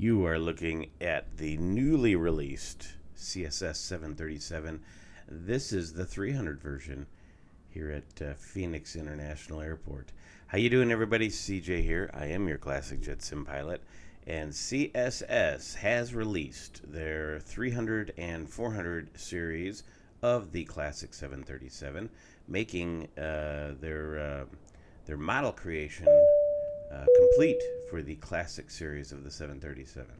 You are looking at the newly released CSS 737. This is the 300 version here at Phoenix International Airport. How you doing, everybody? CJ here. I am your classic jet sim pilot, and CSS has released their 300 and 400 series of the classic 737, making their model creation complete for the classic series of the 737.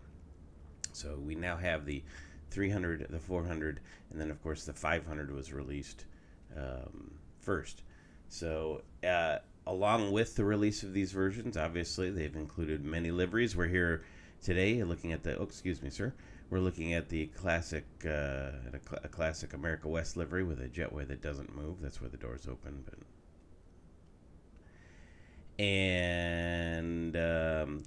So we now have the 300, the 400, and then of course the 500 was released first. So along with the release of these versions, obviously they've included many liveries. We're here today looking at the, oh, excuse me, sir. We're looking at the classic, a classic America West livery with a jetway that doesn't move. That's where the doors open, but and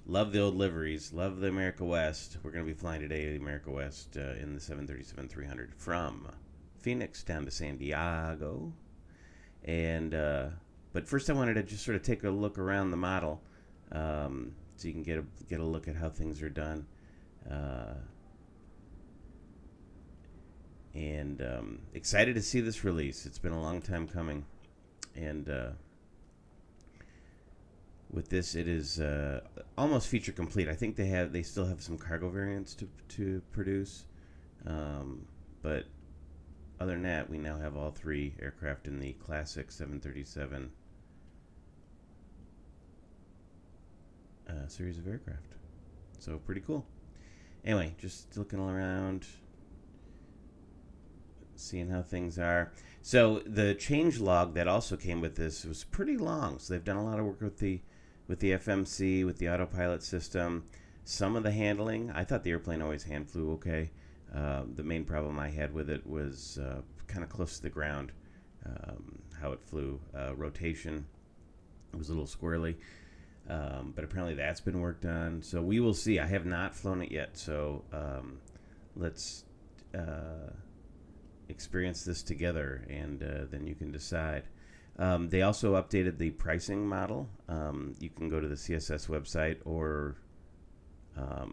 love the old liveries, love the America West. We're going to be flying today the America West in the 737-300 from Phoenix down to San Diego. And but first I wanted to just sort of take a look around the model so you can get a look at how things are done. And excited to see this release. It's been a long time coming. And with this, it is almost feature complete. I think they still have some cargo variants to produce, but other than that, we now have all three aircraft in the classic 737 series of aircraft. So pretty cool. Anyway, just looking around, seeing how things are. So the change log that also came with this was pretty long. So they've done a lot of work with the FMC, with the autopilot system. Some of the handling, I thought the airplane always hand flew okay. The main problem I had with it was kind of close to the ground, how it flew. Rotation was a little squirrely, but apparently that's been worked on. So we will see. I have not flown it yet, so let's experience this together, and then you can decide. They also updated the pricing model. You can go to the CSS website, or I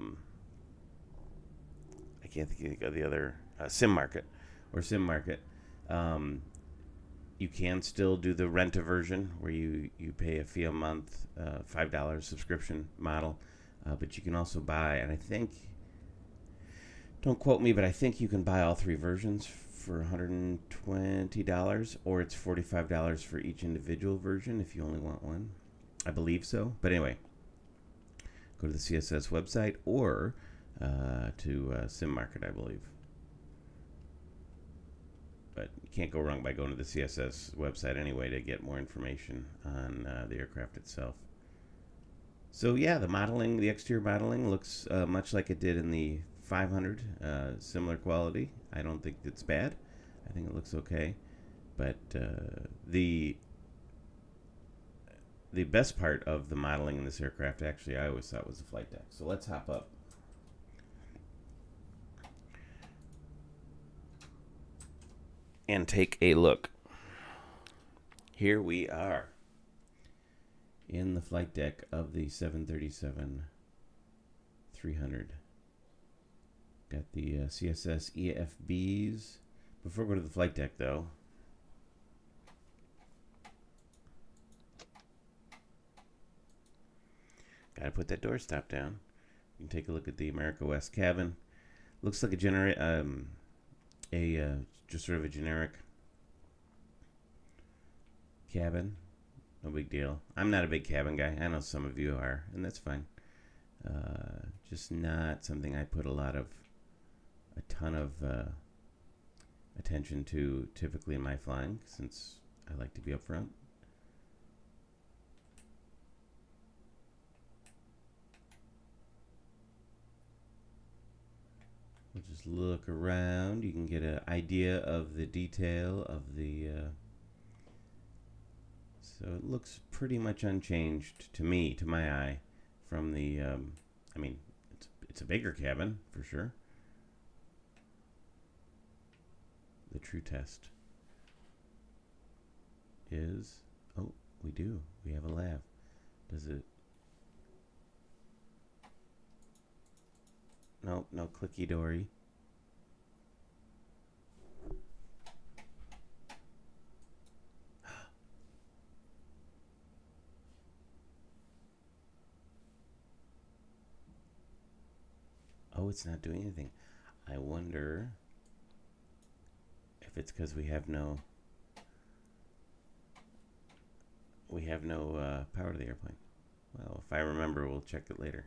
can't think of the other, Sim Market. You can still do the rent-a-version where you pay a fee a month, $5 subscription model, but you can also buy, and I think, don't quote me, but I think you can buy all three versions for $120, or it's $45 for each individual version if you only want one. I believe so. But anyway, go to the CSS website or to Sim Market, I believe. But you can't go wrong by going to the CSS website anyway to get more information on the aircraft itself. So yeah, the exterior modeling looks much like it did in the 500, similar quality. I don't think it's bad. I think it looks okay. But the best part of the modeling in this aircraft, actually, I always thought was the flight deck. So let's hop up. And take a look. Here we are in the flight deck of the 737-300. Got the CSS EFBs. Before we go to the flight deck, though, got to put that doorstop down. You can take a look at the America West cabin. Looks like just sort of a generic cabin. No big deal. I'm not a big cabin guy. I know some of you are, and that's fine. Just not something I put a ton of attention to typically in my flying, since I like to be up front. We'll just look around. You can get an idea of the detail of the so it looks pretty much unchanged to me, to my eye, from the I mean, it's a bigger cabin for sure. The true test is, oh, we have a lav. Does it? Nope, no clicky dory. Oh, it's not doing anything. I wonder if it's because we have no power to the airplane. Well, if I remember, we'll check it later.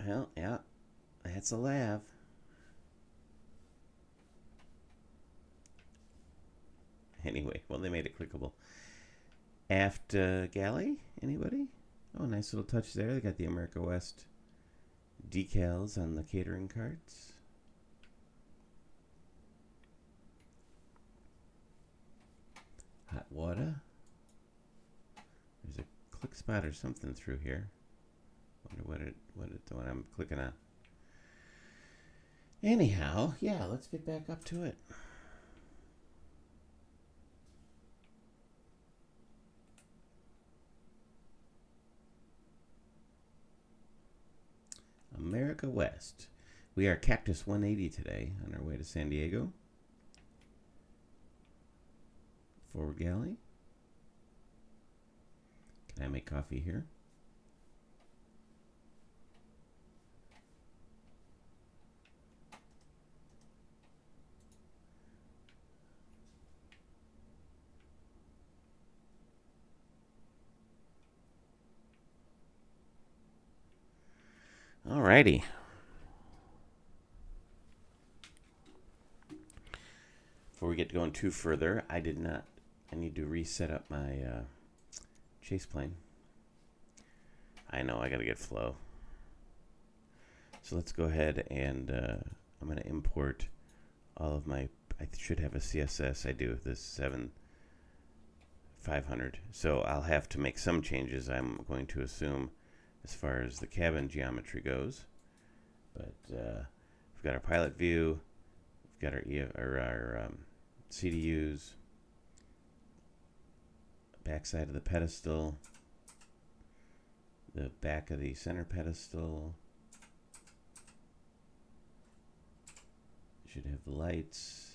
Well, yeah, that's a lav. Anyway, well, they made it clickable. Aft galley, anybody? Oh, nice little touch there. They got the America West decals on the catering carts. Hot water. There's a click spot or something through here. Wonder what I'm clicking on. Anyhow, yeah, let's get back up to it. America West. We are Cactus 180 today on our way to San Diego. Forward galley. Can I make coffee here? Alrighty. Before we get going too further, I need to reset up my chase plane. I know, I gotta get flow. So let's go ahead and I'm gonna import all of my, I should have a CSS, I do, this 7500. So I'll have to make some changes, I'm going to assume, as far as the cabin geometry goes. But we've got our pilot view, we've got our CDUs, backside of the pedestal, the back of the center pedestal. Should have the lights,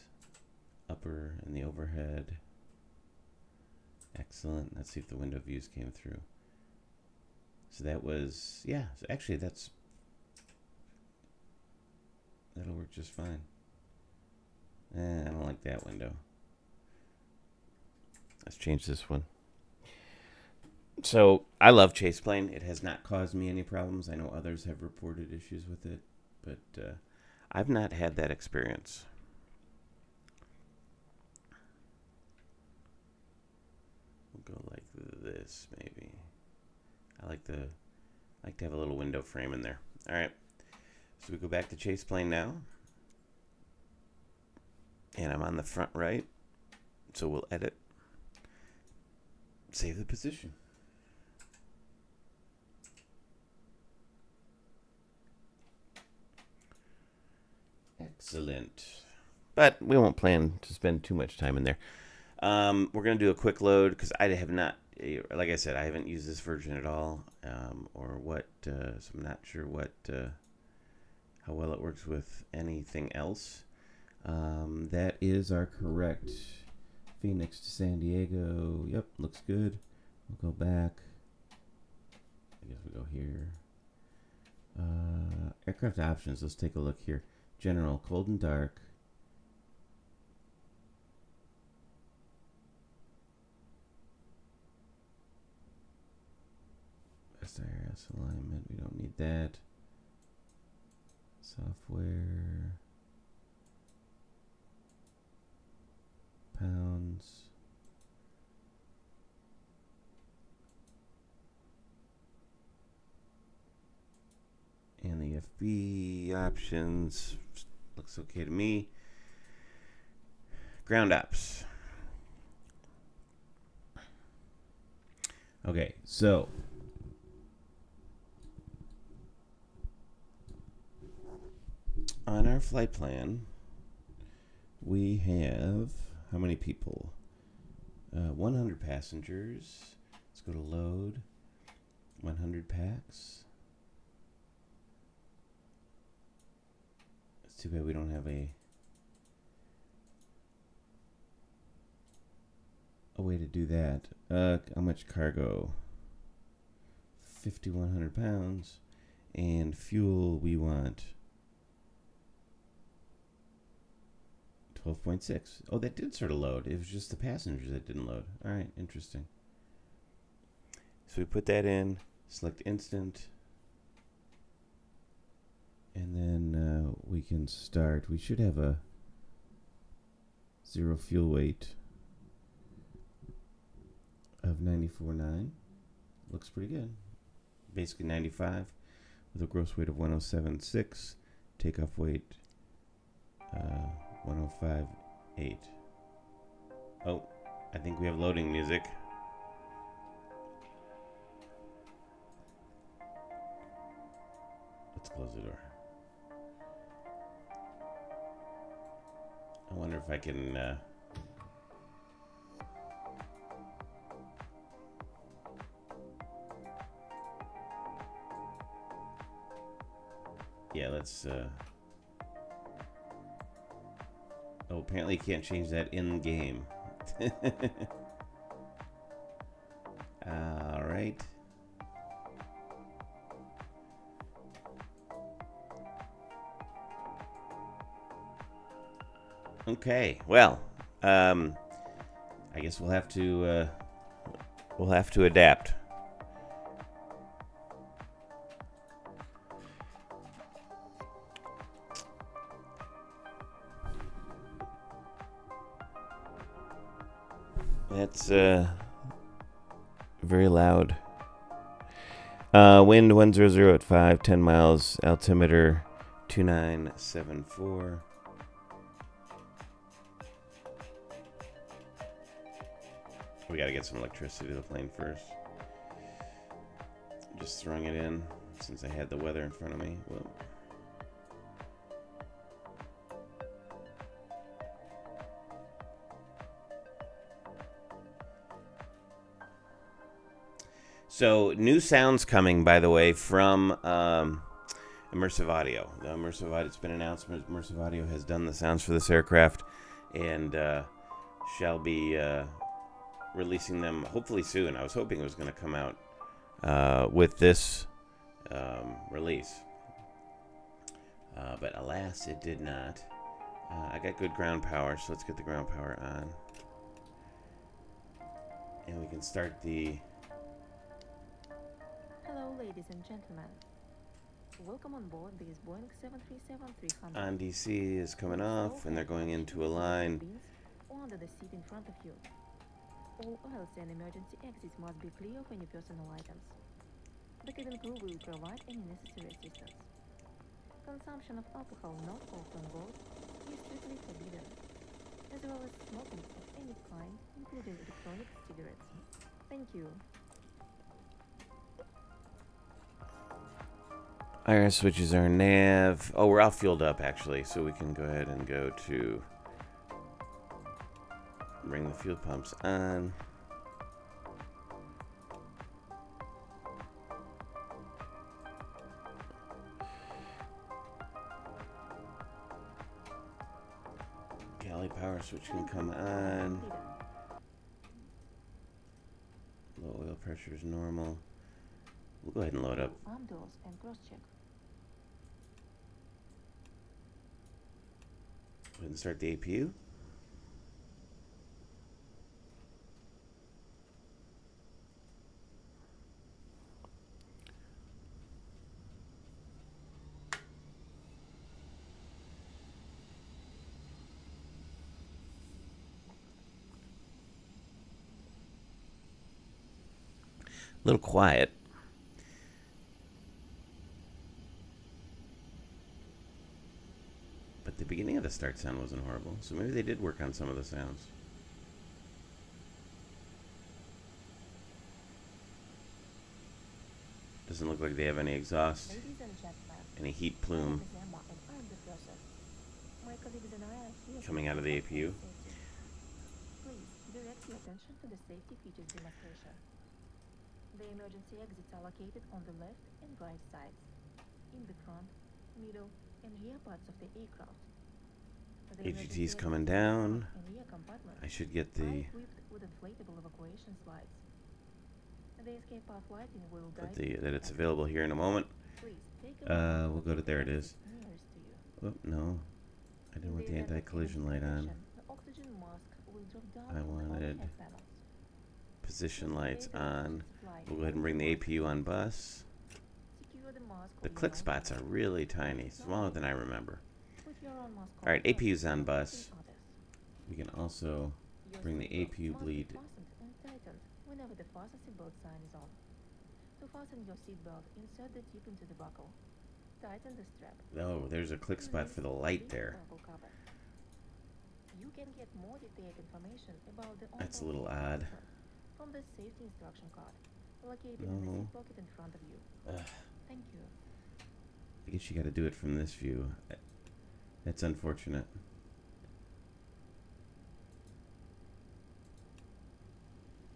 upper and the overhead. Excellent. Let's see if the window views came through. So that was, yeah, so actually that'll work just fine. I don't like that window. Let's change this one. So I love Chase Plane. It has not caused me any problems. I know others have reported issues with it, but I've not had that experience. We'll go like this, maybe. I like to have a little window frame in there. All right. So we go back to Chase Plane now. And I'm on the front right. So we'll edit. Save the position. Excellent. But we won't plan to spend too much time in there. We're going to do a quick load because I have not, like I said, I haven't used this version at all, or what, so I'm not sure how well it works with anything else. That is our correct Phoenix to San Diego. Yep, looks good. We'll go back. I guess we go here. Aircraft options. Let's take a look here. General, cold and dark. Best IRS alignment. We don't need that. Software. Pounds. And the FB options looks okay to me. Ground ops. Okay, so on our flight plan, we have how many people? 100 passengers, Let's go to load. 100 packs. It's too bad we don't have a way to do that. How much cargo? 5,100 pounds. And fuel we want 12.6. Oh, that did sort of load. It was just the passengers that didn't load. All right, interesting. So we put that in, select instant, and then we can start. We should have a 0 fuel weight of 94.9. Looks pretty good. Basically 95 with a gross weight of 107.6. Takeoff weight 105.8. Oh, I think we have loading music. Let's close the door. I wonder if I can yeah, let's oh, apparently you can't change that in game. All right. Okay. Well, I guess we'll have to adapt. That's very loud. Wind 100 at 5, 10 miles. Altimeter 2974. We gotta get some electricity to the plane first. Just throwing it in since I had the weather in front of me. Whoa. So, new sounds coming, by the way, from immersive audio. The immersive audio, it's been announced immersive audio has done the sounds for this aircraft and shall be releasing them hopefully soon. I was hoping it was going to come out with this release. But alas, it did not. I got good ground power, so let's get the ground power on. And we can start the... Hello, ladies and gentlemen. Welcome on board this Boeing 737-300. On DC is coming off, and they're going into a line. Under the seat in front of you. All aisles and emergency exits must be clear of any personal items. The cabin crew will provide any necessary assistance. Consumption of alcohol not offered on board is strictly forbidden, as well as smoking of any kind, including electronic cigarettes. Thank you. Iron switches our nav. Oh, we're all fueled up, actually, so we can go ahead and go to... bring the fuel pumps on. Galley power switch can come on. Low oil pressure is normal. We'll go ahead and load up. Arm doors and cross-check. Go ahead and start the APU. A little quiet. But the beginning of the start sound wasn't horrible, so maybe they did work on some of the sounds. Doesn't look like they have any exhaust, any heat plume coming out of the APU. Please direct your attention to the safety features demonstration. The emergency exits are located on the left and right sides, in the front, middle, and rear parts of the aircraft. The emergency AGT's exits coming in the front down. and rear compartments I should get are the equipped with inflatable evacuation slides. The escape path lighting will guide that it's available here in a moment. Please take a We'll go to there. It is. nearest to you. Oh no, I didn't want the anti-collision light on. The oxygen mask will drop down I from the wanted overhead panels. position lights on. We'll go ahead and bring the APU on bus. Secure the mask. The click spots are really tiny, smaller than I remember. Put your own mask on All right, first, APU's on then bus. others. We can also Your bring the seatbelt APU must be bleed. fastened and tightened whenever the fasten seatbelt sign is on. To fasten your seatbelt, insert the tip into the buckle. Tighten the strap. Oh, there's a click spot for the light there. Cover. You can get more detailed information about the That's a little onboard odd. system from the safety instruction card located in the No. seat pocket in front of you. Thank you. I guess you got to do it from this view. That's unfortunate.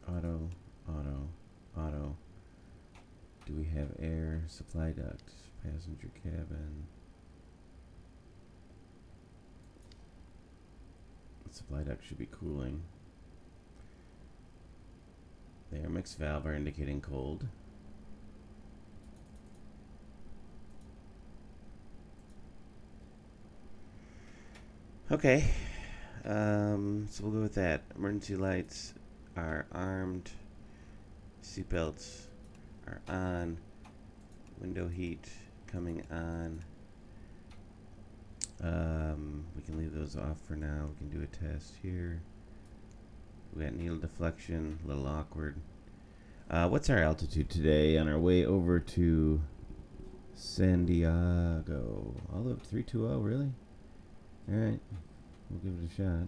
Auto, auto, auto. Do we have air? Supply duct, passenger cabin. Supply duct should be cooling. The air mix valve are indicating cold. Okay, so we'll go with that. Emergency lights are armed. Seatbelts are on. Window heat coming on. We can leave those off for now. We can do a test here. We got needle deflection, a little awkward. What's our altitude today on our way over to San Diego? All up 320, really? Alright, we'll give it a shot.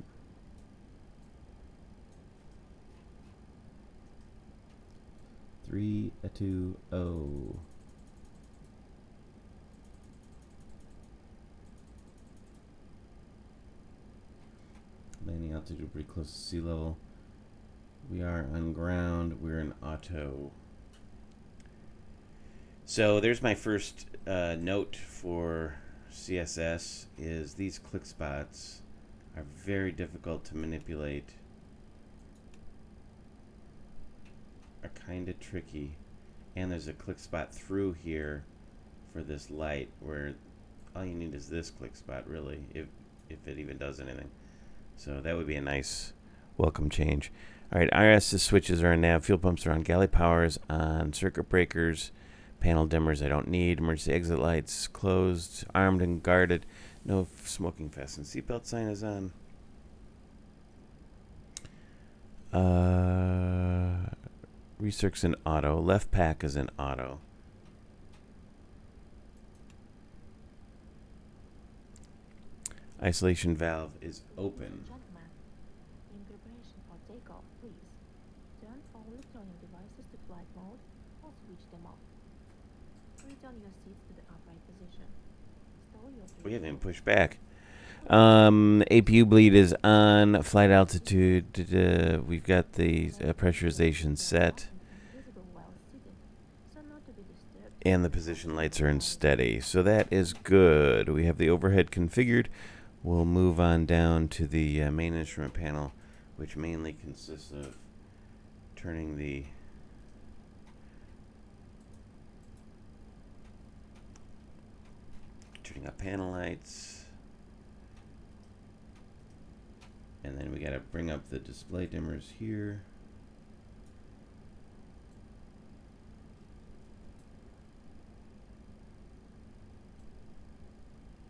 Three, a 2, oh. Landing altitude pretty close to sea level. We are on ground. We're in auto. So there's my first note for CSS is these click spots are very difficult to manipulate. Are kind of tricky. And there's a click spot through here for this light where all you need is this click spot really, if it even does anything. So that would be a nice welcome change. All right, IRS switches are on nav, fuel pumps are on, galley powers on, circuit breakers, panel dimmers I don't need, emergency exit lights closed, armed and guarded, no smoking fastened, seatbelt sign is on. Recirc's in auto, left pack is in auto. Isolation valve is open. Gentlemen, in preparation for takeoff, please turn all electronic devices to flight mode or switch them off. Return your seats to the upright position. Stow your We haven't even pushed back. APU bleed is on. Flight altitude. We've got the pressurization set. And the position lights are in steady. So that is good. We have the overhead configured. We'll move on down to the main instrument panel, which mainly consists of turning up panel lights. And then we got to bring up the display dimmers here.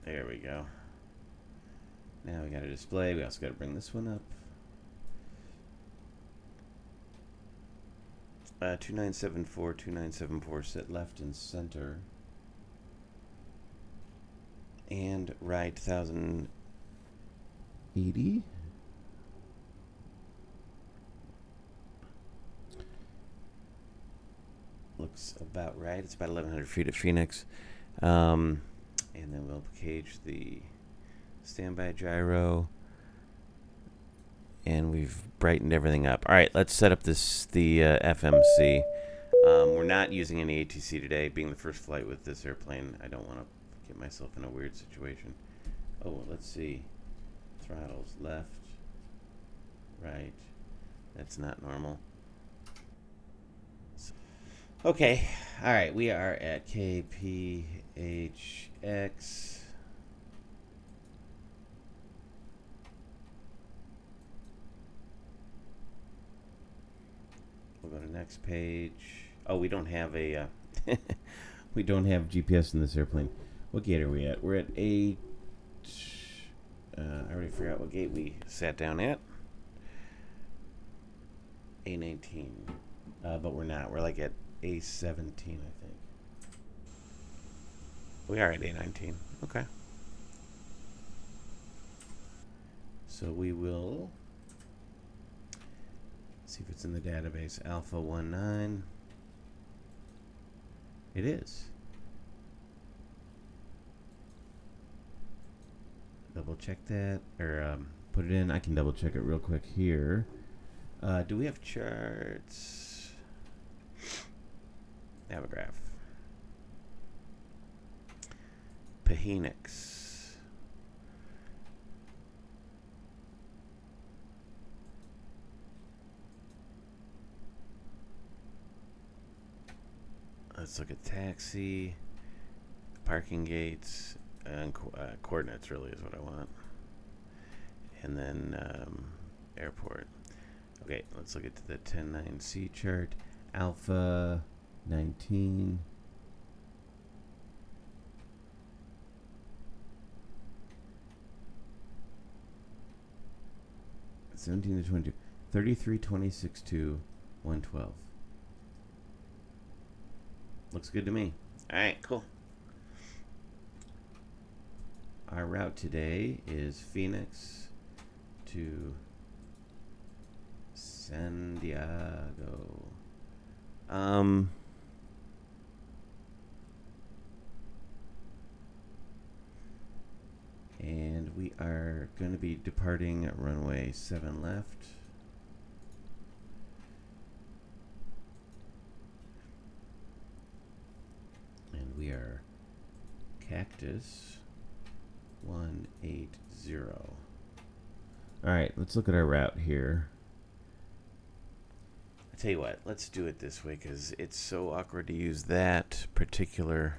There we go. Now we got a display. We also got to bring this one up. 2974, 2974 set left and center. And right 1080. Looks about right. It's about 1100 feet at Phoenix. And then we'll cage the standby gyro. And we've brightened everything up. All right, let's set up the FMC. We're not using any ATC today. Being the first flight with this airplane, I don't want to get myself in a weird situation. Oh, let's see. Throttles left, right. That's not normal. Okay, all right. We are at KPHX. We'll go to next page. Oh, we don't have a we don't have GPS in this airplane. What gate are we at? We're at I already forgot what gate we sat down at. A19. But we're not. We're like at A17, I think. We are at A19. Okay. So we will see if it's in the database. Alpha 19. It is. Double check that, or put it in. I can double check it real quick here. Do we have charts? Navograph. PHX. Let's look at taxi, parking gates, and coordinates really is what I want. And then airport. Okay, let's look at the 10.9C chart. Alpha 19. $17 to 22. 33, 26 to 112. Looks good to me. All right, cool. Our route today is Phoenix to San Diego. And we are going to be departing at runway 7 left. And we are Cactus 180. All right, let's look at our route here. I tell you what, let's do it this way because it's so awkward to use that particular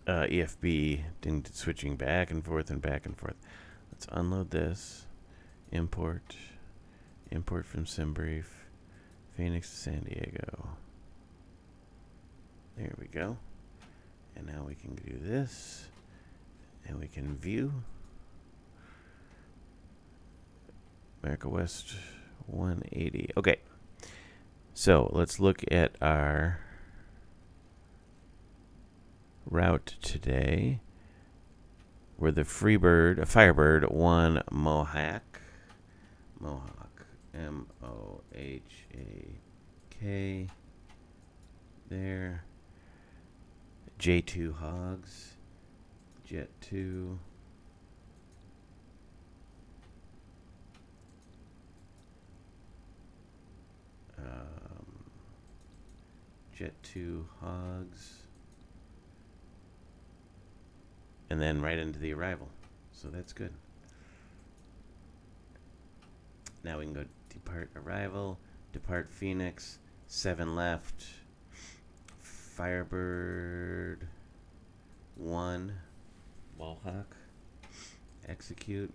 EFB switching back and forth and back and forth. Let's unload this. Import from SimBrief. Phoenix to San Diego. There we go. And now we can do this. And we can view. America West 180. Okay. So let's look at our route today. We're the Firebird 1 Mohawk. M-O-H-A-K. There. J2 Hogs. Jet 2. Jet 2 Hogs. And then right into the arrival. So that's good. Now we can go depart arrival, depart Phoenix, 7 left, Firebird 1, Mohawk, execute.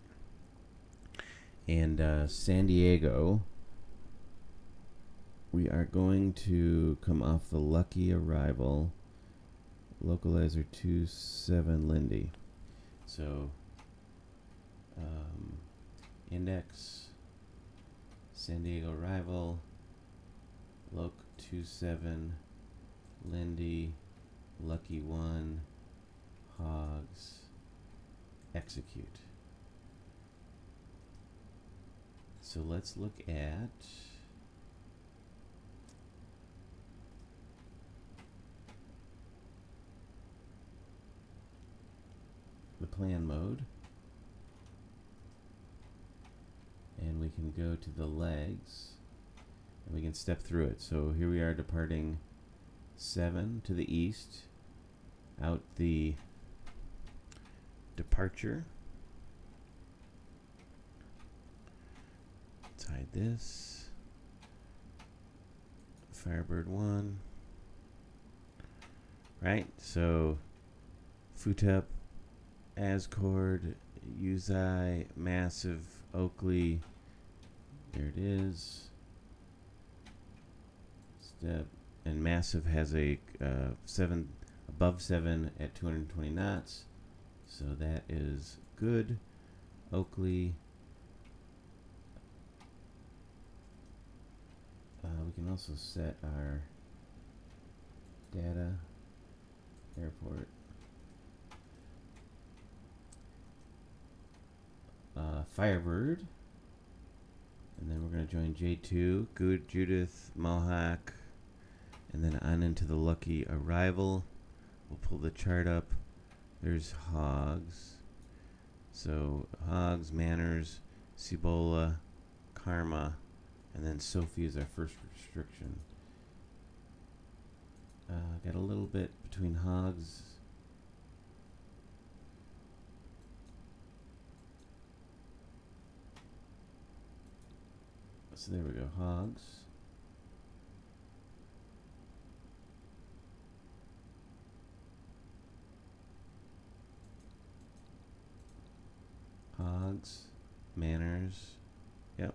And San Diego, we are going to come off the lucky arrival, localizer 27 Lindy. So index, San Diego arrival, loc 27 Lindy, lucky 1, hogs, execute. So let's look at the plan mode. And we we can go to the legs and we can step through it. So here we are departing 7 to the east, out the departure. Let's hide this. Firebird 1. Right, so Futup, Ascord, Uzai, Massive, Oakley. There it is. Step, and Massive has a 7 above 7 at 220 knots, so that is good. Oakley. We can also set our data airport. Firebird. And then we're going to join J2, Good, Judith, Mohawk, and then on into the Lucky Arrival. We'll pull the chart up. There's Hogs. So Hogs, Manners, Cibola, Karma, and then Sophie is our first restriction. Got a little bit between Hogs. So there we go, Hogs. Hogs, Manners, yep.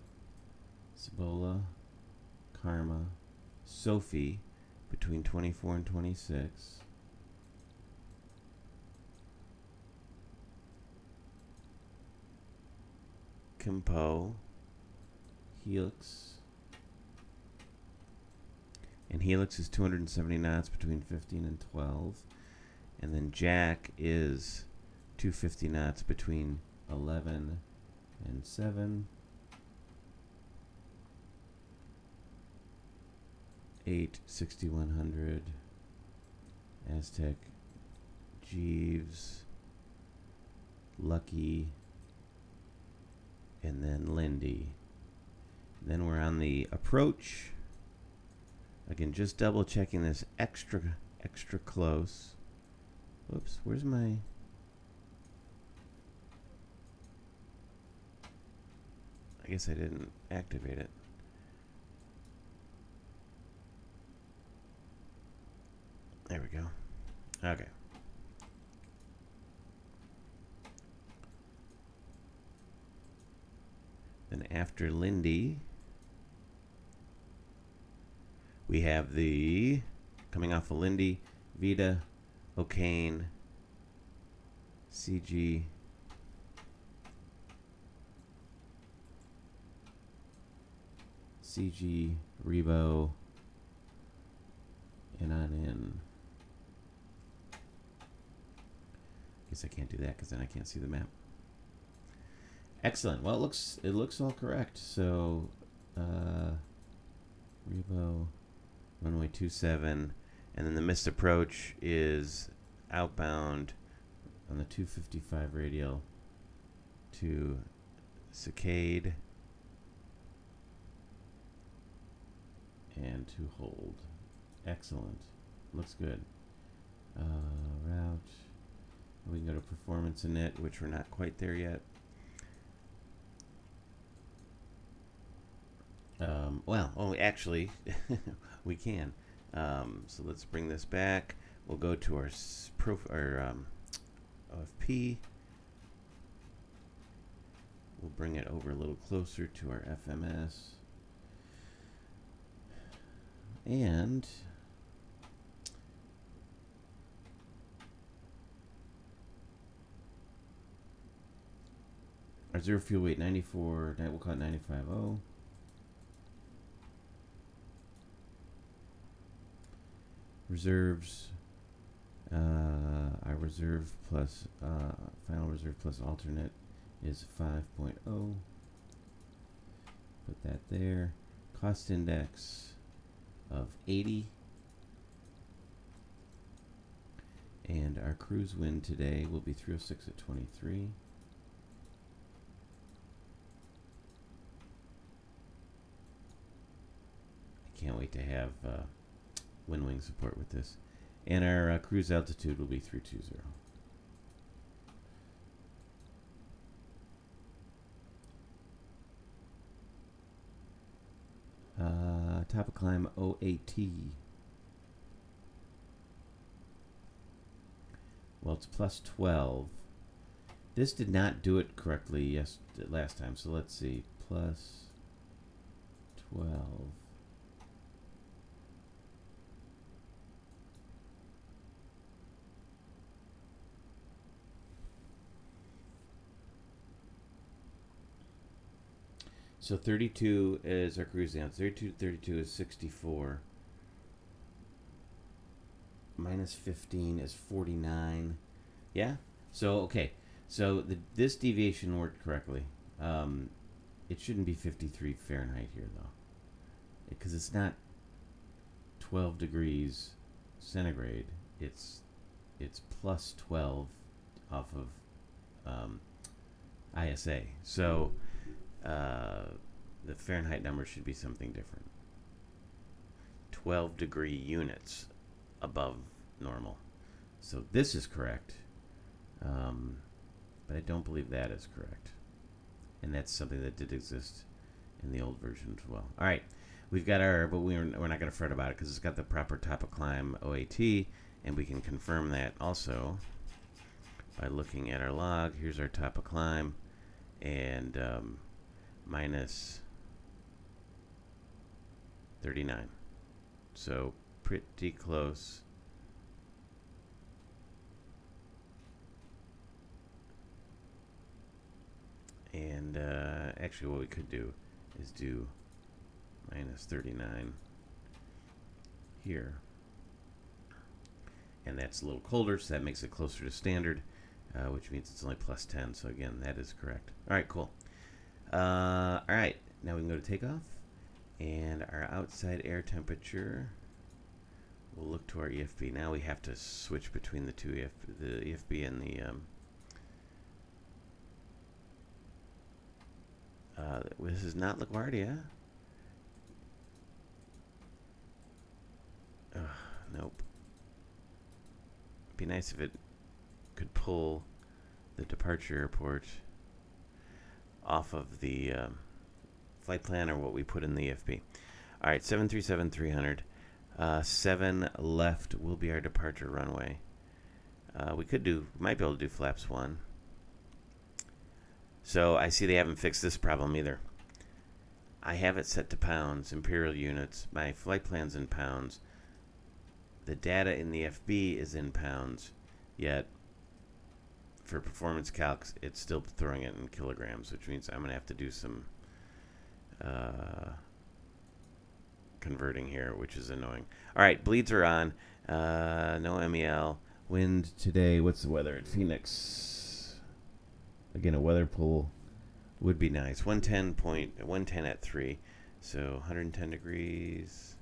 Cibola, Karma, Sophie, between 24 and 26. Kimpo, Helix, and Helix is 270 knots between 15 and 12, and then Jack is 250 knots between 11 and 7. 8, 6100, Aztec, Jeeves, Lucky, and then Lindy. Then we're on the approach. Again, just double checking this extra close. Whoops, where's my... I guess I didn't activate it. There we go. Okay. Then after Lindy, we have the, coming off of Lindy, Vita, O'Kane, CG, Rebo, and on in. Guess I can't do that because then I can't see the map. Excellent. Well, it looks all correct. So, Rebo, runway 27, and then the missed approach is outbound on the 255 radial to Cicade and to hold. Excellent. Looks good. Route. We can go to performance init, which we're not quite there yet. Actually, we can. So let's bring this back. We'll go to our OFP. We'll bring it over a little closer to our FMS. And our zero fuel weight 94, we'll call it 95.0. Reserves, our reserve plus final reserve plus alternate is 5.0. Put that there. Cost index of 80. And our cruise wind today will be 306 at 23. can't wait to have wind wing support with this. And our cruise altitude will be 320. Top of climb 08T. Well, it's plus 12. This did not do it correctly last time, so let's see. Plus 12. So 32 is our cruise down. 32 is 64. Minus 15 is 49. Yeah? So, okay. So this deviation worked correctly. It shouldn't be 53 Fahrenheit here, though. Because it's not 12 degrees centigrade. It's plus 12 off of ISA. So the Fahrenheit number should be something different. 12 degree units above normal. So this is correct. But I don't believe that is correct. And that's something that did exist in the old version as well. All right. We've got our, but we're not going to fret about it because it's got the proper top of climb OAT, and we can confirm that also by looking at our log. Here's our top of climb, and minus 39. So pretty close. And actually what we could do is do minus 39 here. And that's a little colder, so that makes it closer to standard, which means it's only plus 10. So again, that is correct. All right, cool. All right, now we can go to takeoff. And our outside air temperature, we'll look to our EFB. Now we have to switch between the two, the EFB and the... this is not LaGuardia. Nope. It'd be nice if it could pull the departure airport off of the flight plan or what we put in the EFB. All right, 737-300. 7 left will be our departure runway. We might be able to do flaps 1. So I see they haven't fixed this problem either. I have it set to pounds, imperial units. My flight plan's in pounds. The data in the FB is in pounds, yet for performance calcs, it's still throwing it in kilograms, which means I'm going to have to do some converting here, which is annoying. All right, bleeds are on. No MEL. Wind today. What's the weather at Phoenix? Again, a weather pool would be nice. 110 at 3. So 110 degrees.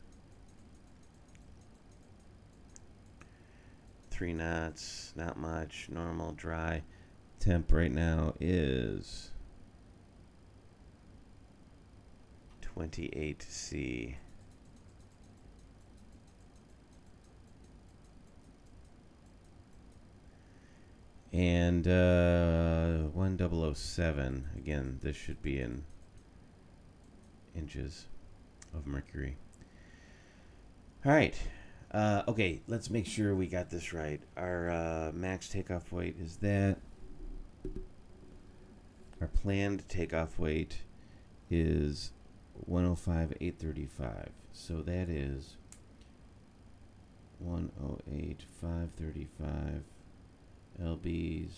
3 knots. Not much. Normal, dry. Temp right now is 28 C. And 1007, again, this should be in inches of mercury. All right. Okay, let's make sure we got this right. Our max takeoff weight is that. Our planned takeoff weight is 105,835. So that is 108,535. LBs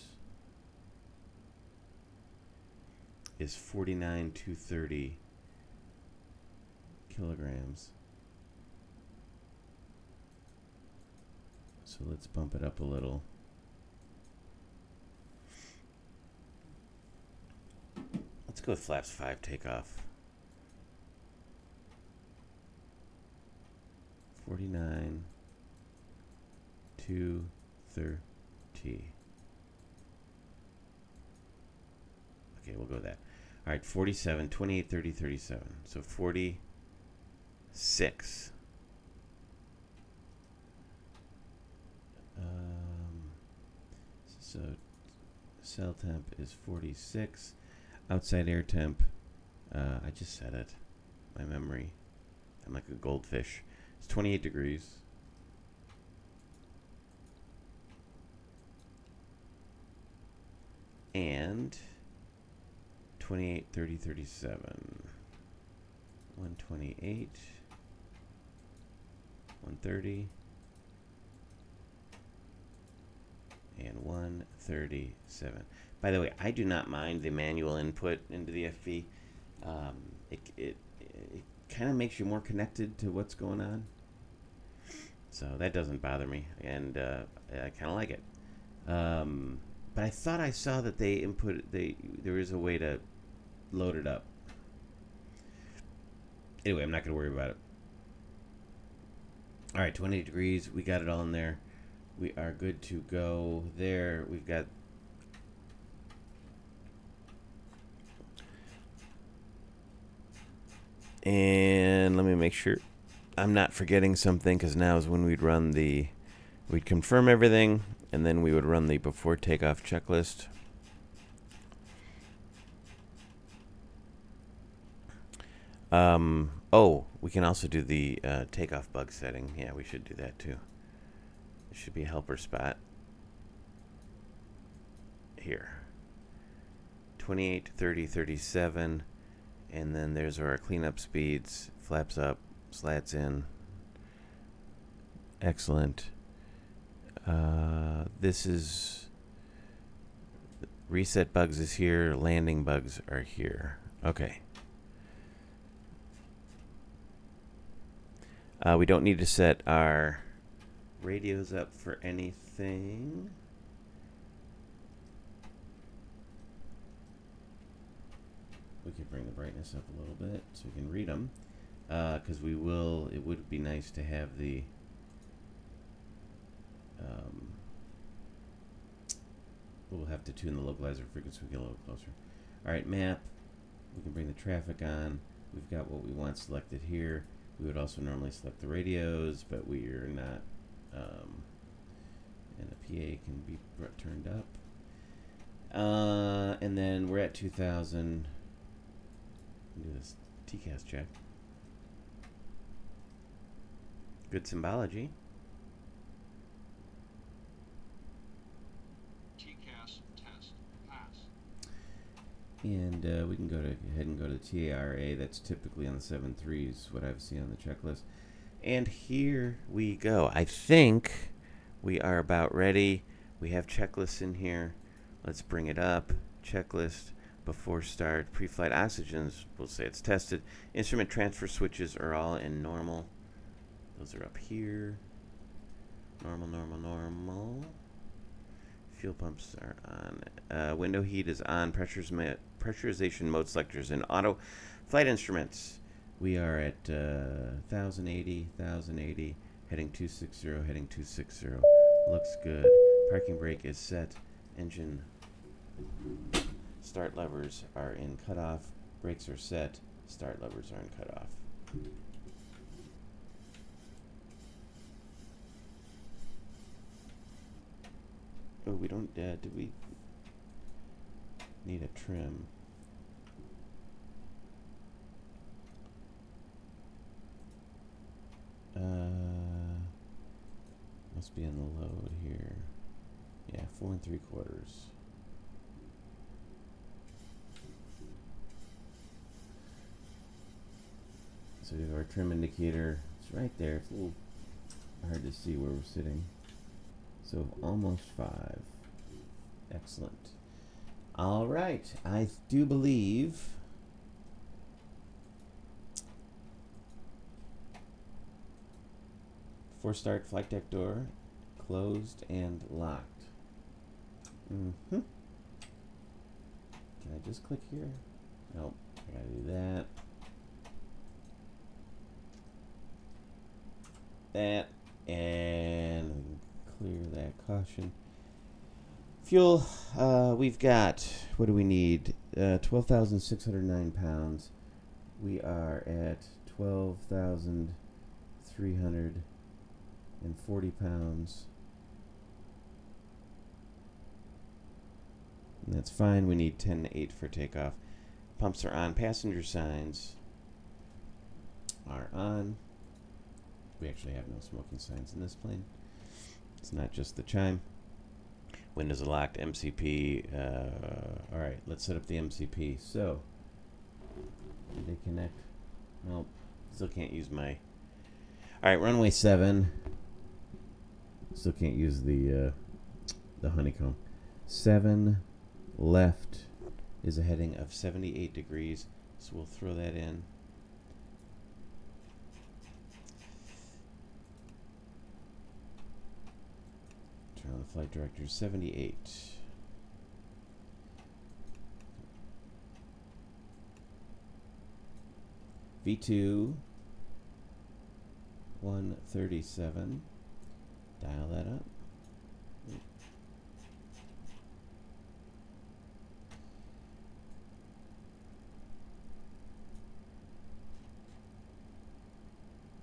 is 49,230 kilograms. So let's bump it up a little. Let's go with flaps 5 takeoff. 49,230. Okay, we'll go with that. All right, 47, 28, 30, 37. So 47 So cell temp is 46. Outside air temp, I just said it. My memory. I'm like a goldfish. It's 28 degrees. And 28, 30, 37. 128. 130. And 137. By the way, I do not mind the manual input into the FV. It kind of makes you more connected to what's going on. So that doesn't bother me, and I kind of like it. But I thought I saw that there is a way to load it up. Anyway, I'm not going to worry about it. All right, 28 degrees. We got it all in there. We are good to go there. We've got... And let me make sure I'm not forgetting something, because now is when we'd confirm everything, and then we would run the before takeoff checklist. We can also do the takeoff bug setting. Yeah, we should do that too. It should be a helper spot. Here. 28, 30, 37. And then there's our cleanup speeds. Flaps up, slats in. Excellent. This is... Reset bugs is here. Landing bugs are here. Okay. We don't need to set our radios up for anything. We could bring the brightness up a little bit so we can read them. Because it would be nice to have the... we'll have to tune the localizer frequency so we get a little closer. Alright, map. We can bring the traffic on. We've got what we want selected here. We would also normally select the radios, but we are not, and the PA can be turned up. And then we're at 2000. Do this TCAS check. Good symbology. TCAS test pass. And we can ahead and go to the TARA. That's typically on the 7.3s, what I've seen on the checklist. And here we go. I think we are about ready. We have checklists in here. Let's bring it up. Checklist, before start, pre-flight oxygens, we'll say it's tested. Instrument transfer switches are all in normal. Those are up here. Normal, normal, normal. Fuel pumps are on. Window heat is on. Pressurization mode selectors in auto. Flight instruments. We are at 1080, 1080. Heading 260, heading 260. Looks good. Parking brake is set. Engine start levers are in cutoff. Brakes are set. Start levers are in cutoff. Oh, we don't, do we need a trim? Must be on the load here. Yeah, 4 3/4. So we have our trim indicator. It's right there. It's a little hard to see where we're sitting. So almost 5. Excellent. All right. I do believe before start, flight deck door closed and locked. Can I just click here? Nope. I gotta do that. That, and clear that caution. Fuel, we've got, what do we need? 12,609 pounds. We are at 12,340 pounds. And that's fine. We need 10-8 for takeoff. Pumps are on. Passenger signs are on. We actually have no smoking signs in this plane. It's not just the chime. Windows are locked. MCP. All right, let's set up the MCP. So, did they connect? Nope. Still can't use my... All right, runway 7. Still can't use the honeycomb. 7 left is a heading of 78 degrees, so we'll throw that in. Turn on the flight director. 78. V2 137. Dial that up.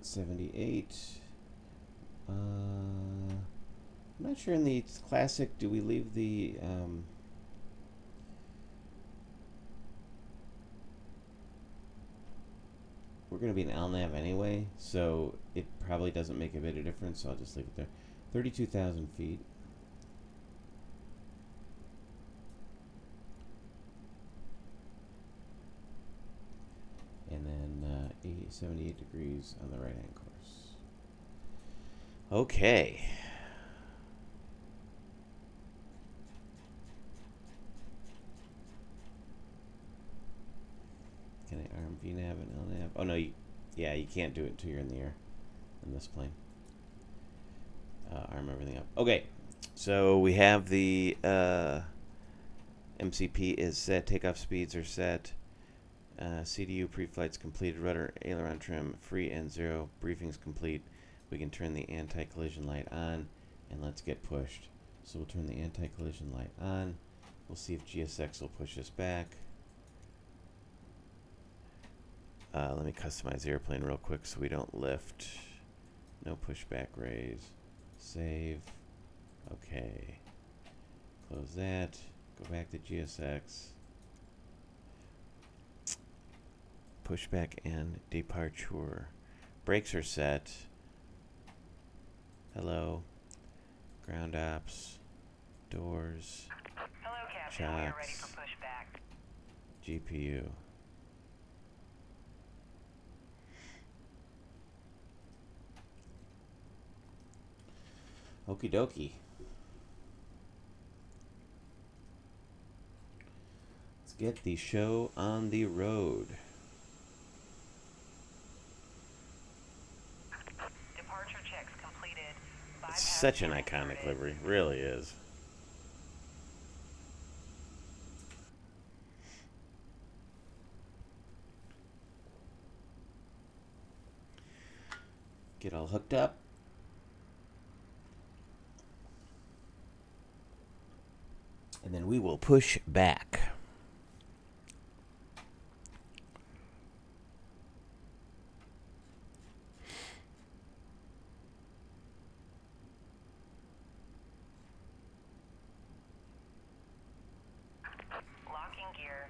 $78. I'm not sure in the classic, do we leave the we're going to be an LNAV anyway, so it probably doesn't make a bit of difference, so I'll just leave it there. 32,000 feet. And then 78 degrees on the right-hand course. Okay. Can I arm VNAV and LNAV? Oh no, you can't do it until you're in the air in this plane. Arm everything up. Okay, so we have the MCP is set. Takeoff speeds are set. CDU pre-flight's completed. Rudder aileron trim free and 0. Briefing's complete. We can turn the anti-collision light on, and let's get pushed. So we'll turn the anti-collision light on. We'll see if GSX will push us back. Let me customize the airplane real quick so we don't lift. No pushback raise. Save. Okay. Close that. Go back to GSX. Pushback and departure. Brakes are set. Hello. Ground ops. Doors. Hello, Captain. We are ready Shocks. for pushback. GPU. Okie dokie. Let's get the show on the road. Departure checks completed. It's such an iconic livery. Really is. Get all hooked up. And then we will push back. Locking gear.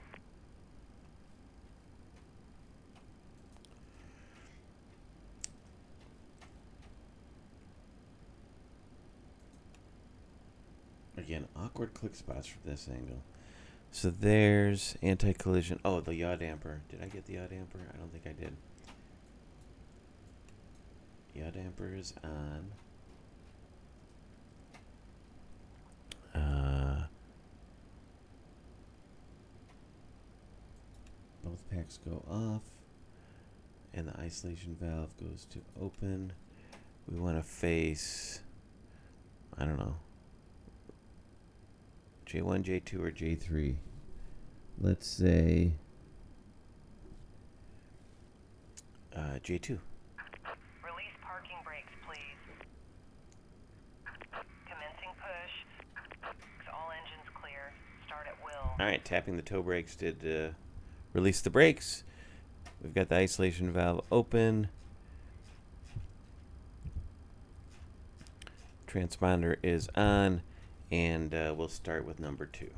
Again, awkward click spots from this angle. So there's anti-collision. Oh, the yaw damper. Did I get the yaw damper? I don't think I did. Yaw damper is on. Both packs go off. And the isolation valve goes to open. We want to face, I don't know, J1, J2, or J3. Let's say J2. Release parking brakes, please. Commencing push. All engines clear. Start at will. All right, tapping the toe brakes did release the brakes. We've got the isolation valve open. Transponder is on, and we'll start with number 2.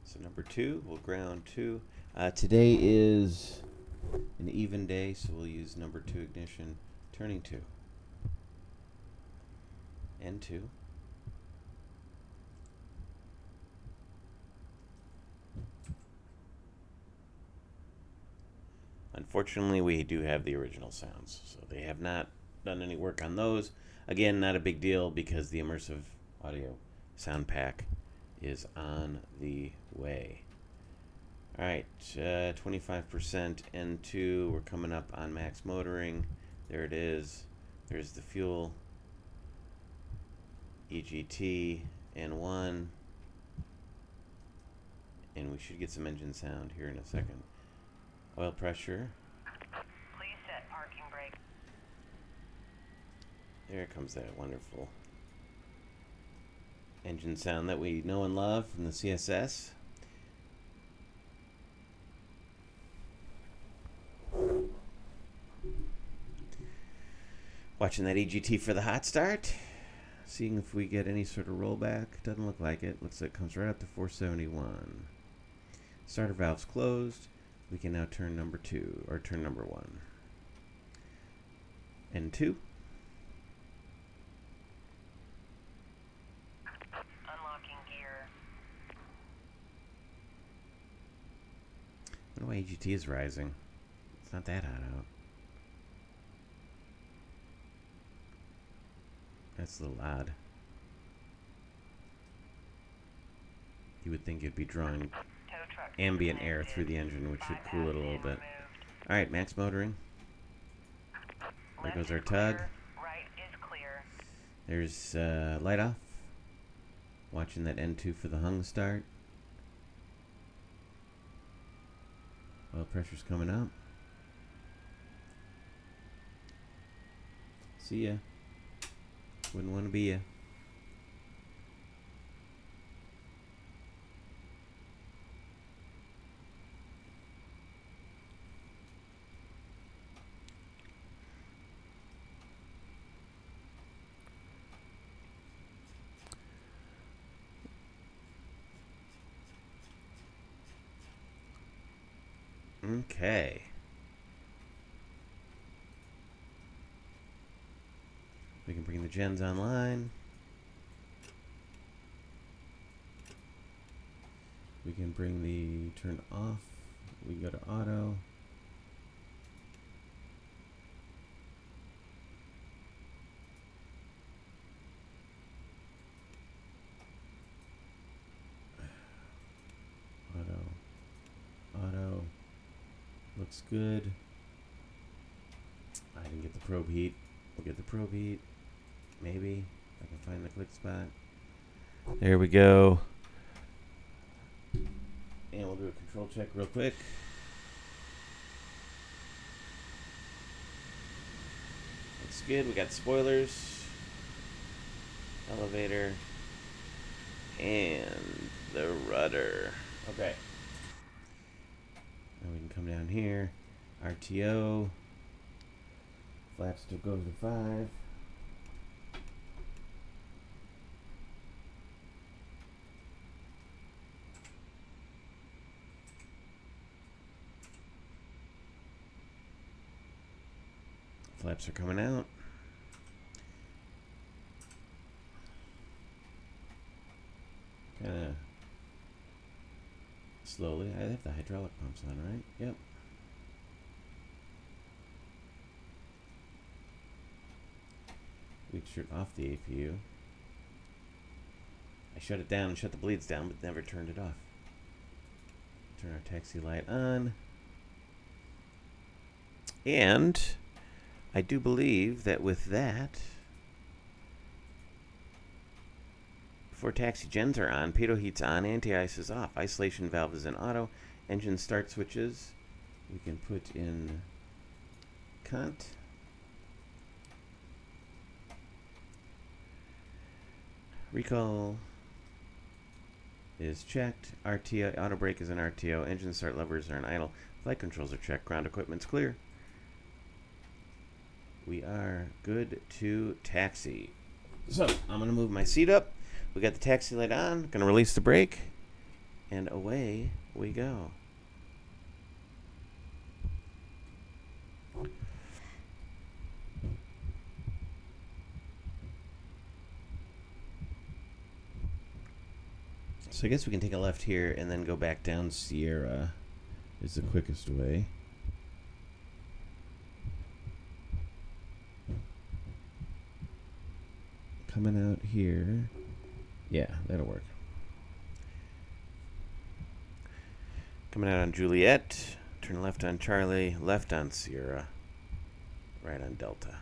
So number 2, we'll ground 2. Today is an even day, so we'll use number 2 ignition, turning 2. N2. Unfortunately, we do have the original sounds, so they have not done any work on those. Again, not a big deal because the immersive audio sound pack is on the way. All right, 25% N2. We're coming up on max motoring. There it is. There's the fuel. EGT N1. And we should get some engine sound here in a second. Oil pressure. Please set parking brake. There comes that wonderful engine sound that we know and love from the CSS. Watching that EGT for the hot start. Seeing if we get any sort of rollback. Doesn't look like it. Looks like it comes right up to 471. Starter valve's closed. We can now turn number 2, or turn number 1. N2. Unlocking gear. I wonder why EGT is rising. It's not that hot out. That's a little odd. You would think it'd be drawing Tow truck ambient air disconnected. through the engine, which should cool it a little bit. Removed. Alright, max motoring. There Left goes is our tug. clear, right is clear. There's light off. Watching that N2 for the hung start. Oil pressure's coming up. See ya. Wouldn't want to be ya. Okay. We can bring the gens online. We can bring the turn off. We go to auto. Auto. Looks good. I didn't get the probe heat. We'll get the probe heat. Maybe. If I can find the click spot. There we go. And we'll do a control check real quick. Looks good. We got spoilers. Elevator. And the rudder. Okay. Now we can come down here. RTO. Flap still goes to 5. Flaps are coming out. Kind of slowly. I have the hydraulic pumps on, right? Yep. We shut off the APU. I shut it down and shut the bleeds down, but never turned it off. Turn our taxi light on. And I do believe that with that, before taxi gens are on, pitot heat's on, anti-ice is off, isolation valve is in auto, engine start switches. We can put in cont. Recall is checked. RTO, auto brake is in RTO. Engine start levers are in idle. Flight controls are checked. Ground equipment's clear. We are good to taxi. So, I'm going to move my seat up. We got the taxi light on. Going to release the brake. And away we go. So I guess we can take a left here and then go back down Sierra is the quickest way. Coming out here. Yeah, that'll work. Coming out on Juliet. Turn left on Charlie. Left on Sierra. Right on Delta.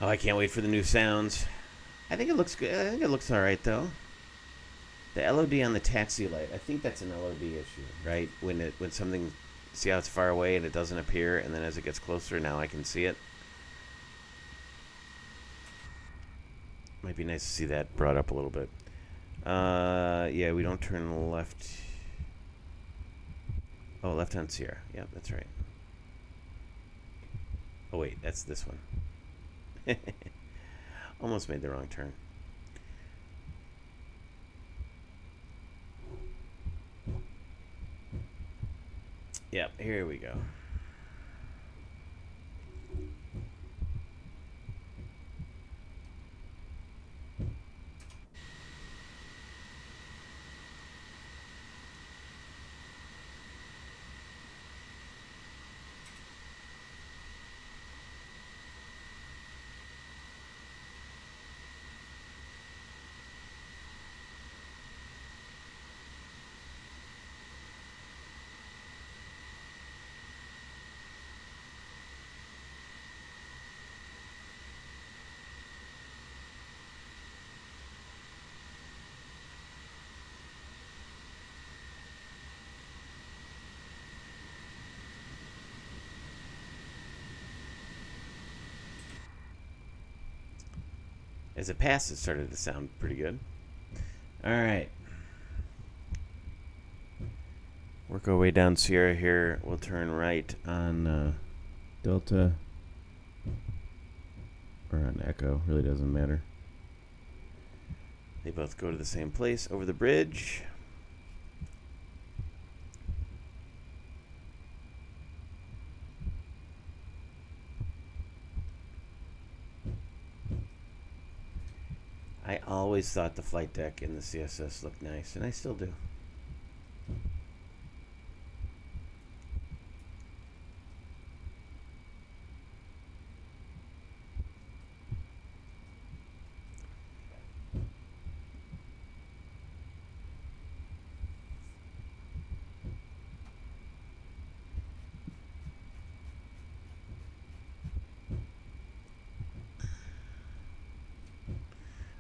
Oh, I can't wait for the new sounds. I think it looks good. I think it looks all right, though. The LOD on the taxi light. I think that's an LOD issue, right? When something, see how it's far away and it doesn't appear, and then as it gets closer, now I can see it. Might be nice to see that brought up a little bit. Yeah, we don't turn left. Oh, left on Sierra. Yep, that's right. Oh wait, that's this one. Almost made the wrong turn. Yep, here we go. As it passed, it started to sound pretty good. All right. Work our way down Sierra here. We'll turn right on Delta. Or on Echo. Really doesn't matter. They both go to the same place over the bridge. I always thought the flight deck in the CSS looked nice, and I still do.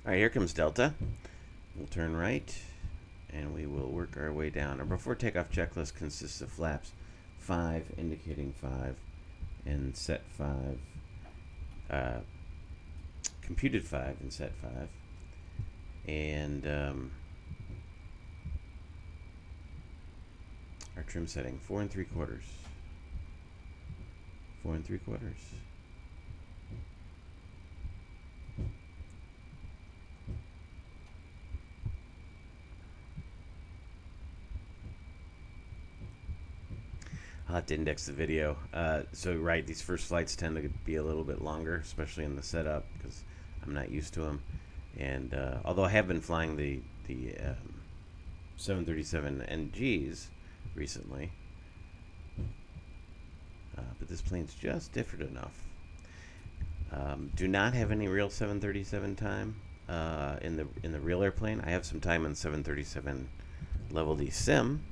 Alright, here comes Delta. We'll turn right, and we will work our way down. Our before takeoff checklist consists of flaps 5, indicating 5, and set 5, computed 5 and set 5. And our trim setting, 4 3/4. 4 3/4. I'll have to index the video. So right, these first flights tend to be a little bit longer, especially in the setup, because I'm not used to them. And although I have been flying the 737 NGs recently, but this plane's just different enough. Do not have any real 737 time in the real airplane. I have some time in 737 Level D Sim.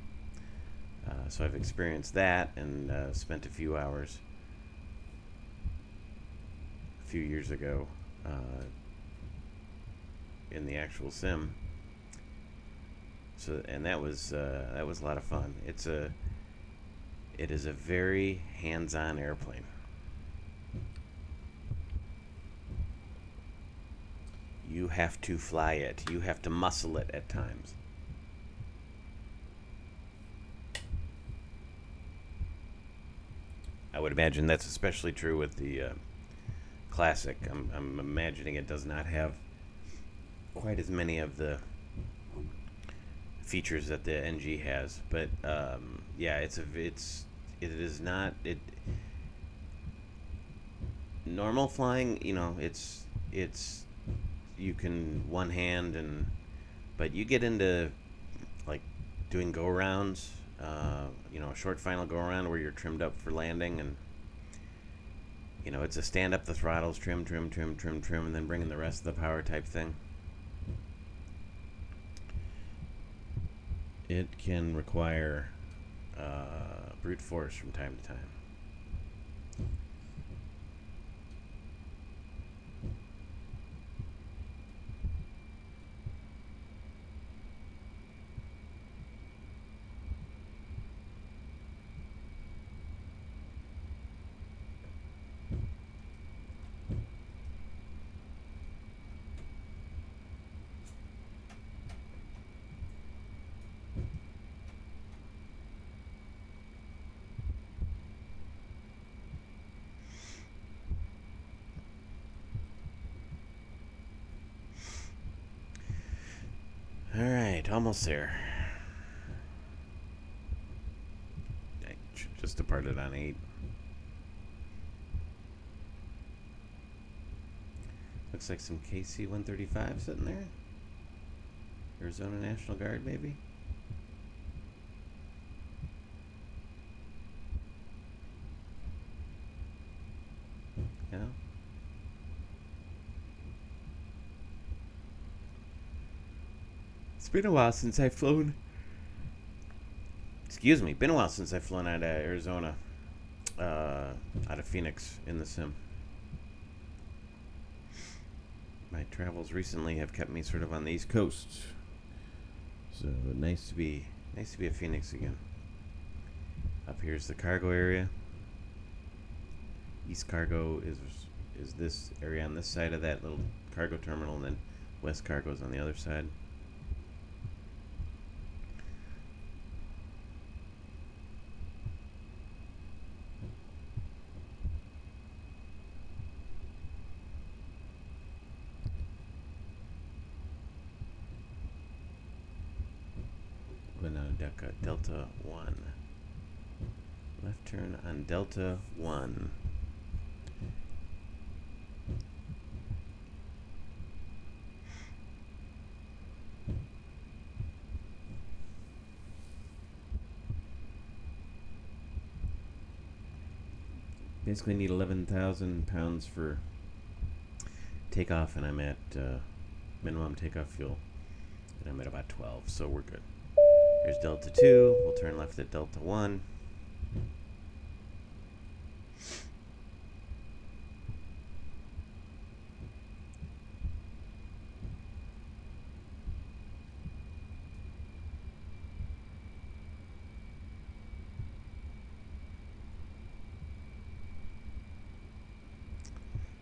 So I've experienced that and spent a few hours few years ago in the actual sim. So, and that was a lot of fun. It is a very hands-on airplane. You have to fly it. You have to muscle it at times. I would imagine that's especially true with the Classic. I'm imagining it does not have quite as many of the features that the NG has, but yeah, it is not it normal flying. You know, it's you can one hand but you get into like doing go rounds. A short final go around where you're trimmed up for landing, and it's a stand up the throttles, trim, and then bring in the rest of the power type thing. It can require brute force from time to time. Alright, almost there. I just departed on 8. Looks like some KC-135 sitting there. Arizona National Guard, maybe? Yeah. It's been a while since I've flown. Excuse me, been a while since I've flown out of Arizona, out of Phoenix in the sim. My travels recently have kept me sort of on the East Coast, so nice to be at Phoenix again. Up here's the cargo area. East Cargo is this area on this side of that little cargo terminal, and then West Cargo is on the other side. Delta 1. Left turn on Delta 1. Basically need 11,000 pounds for takeoff, and I'm at minimum takeoff fuel, and I'm at about 12, so we're good. Here's Delta 2. We'll turn left at Delta 1.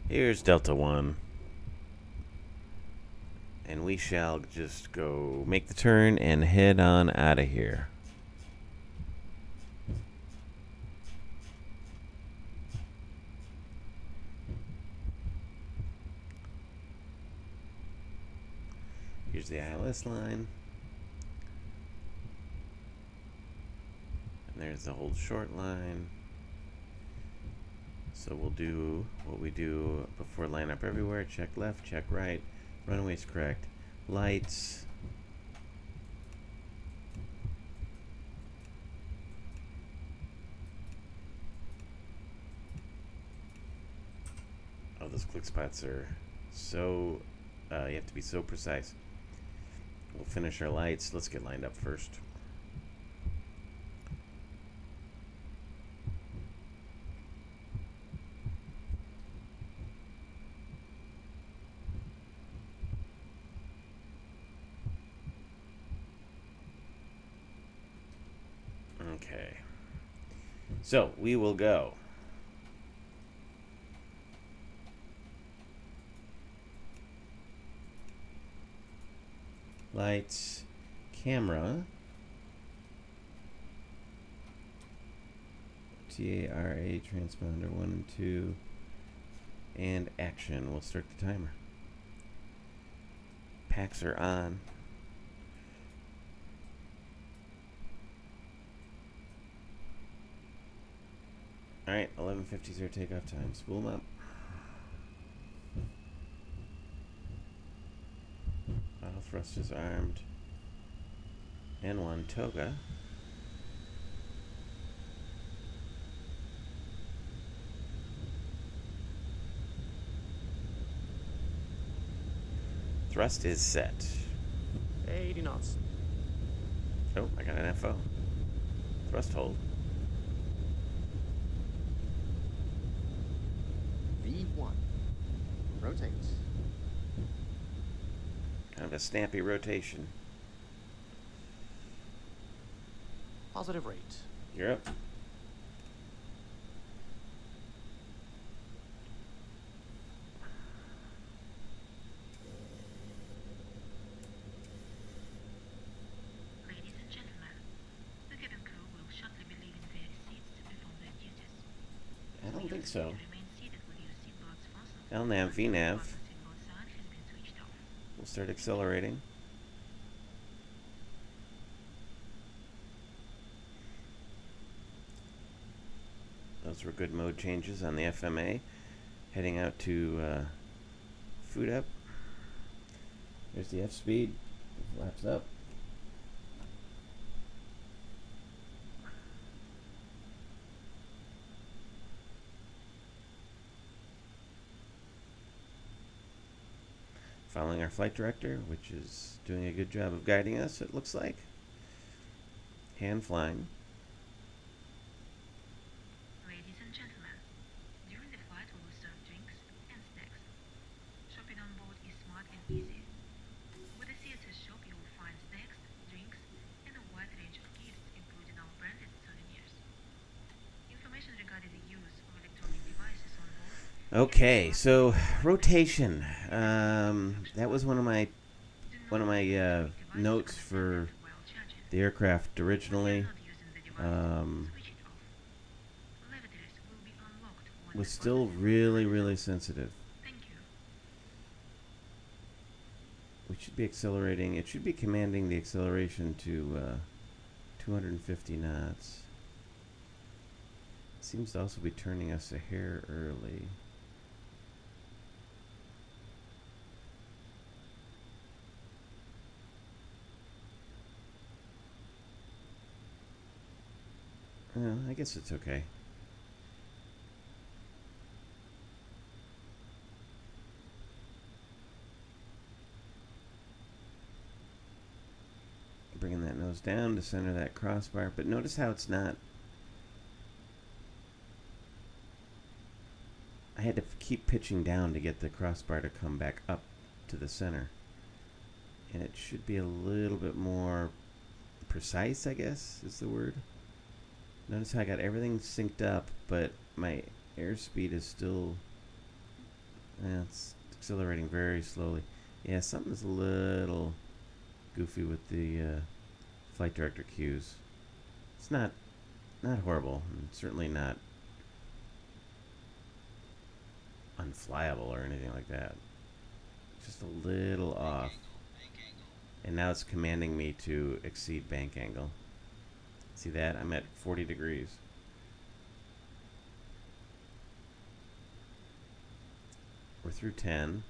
Here's Delta 1. And we shall just go make the turn and head on out of here. Here's the ILS line. And there's the hold short line. So we'll do what we do before line up everywhere. Check left, check right. Runway's correct. Lights. Oh, those click spots are so... you have to be so precise. We'll finish our lights. Let's get lined up first. So we will go. Lights, camera, TARA transponder 1 and 2, and action. We'll start the timer. Packs are on. Alright, 11:50 takeoff time. Spool them up. Auto thrust is armed. N1 toga. Thrust is set. 80 knots. Oh, I got an FO. Thrust hold. V1. Rotate. Kind of a snappy rotation. Positive rate. You're up. Ladies and gentlemen, the cabin crew will shortly be leaving their seats to perform their duties. I don't think so. Remain seated with your seatbelts fastened. LNAV, VNAV. The seatbelt sign has been switched off. We'll start accelerating. Those were good mode changes on the FMA. Heading out to food up. There's the F speed. Flaps up. Following our flight director, which is doing a good job of guiding us, it looks like. Hand flying. Ladies and gentlemen, during the flight we will serve drinks and snacks. Shopping on board is smart and easy. With the CSS shop you will find snacks, drinks, and a wide range of gifts including our branded souvenirs. Information regarding the use of electronic devices on board. Okay, so rotation. That was one of my notes for the aircraft originally. Was still really sensitive. We should be accelerating. It should be commanding the acceleration to 250 knots. Seems to also be turning us a hair early. Well, I guess it's okay. Bringing that nose down to center that crossbar, but notice how it's not. I had to keep pitching down to get the crossbar to come back up to the center. And it should be a little bit more precise, I guess is the word. Notice how I got everything synced up, but my airspeed is still, it's accelerating very slowly. Yeah, something's a little goofy with the flight director cues. It's not horrible, and certainly not unflyable or anything like that. It's just a little off. And now it's commanding me to exceed bank angle. See that? I'm at 40 degrees. We're through 10.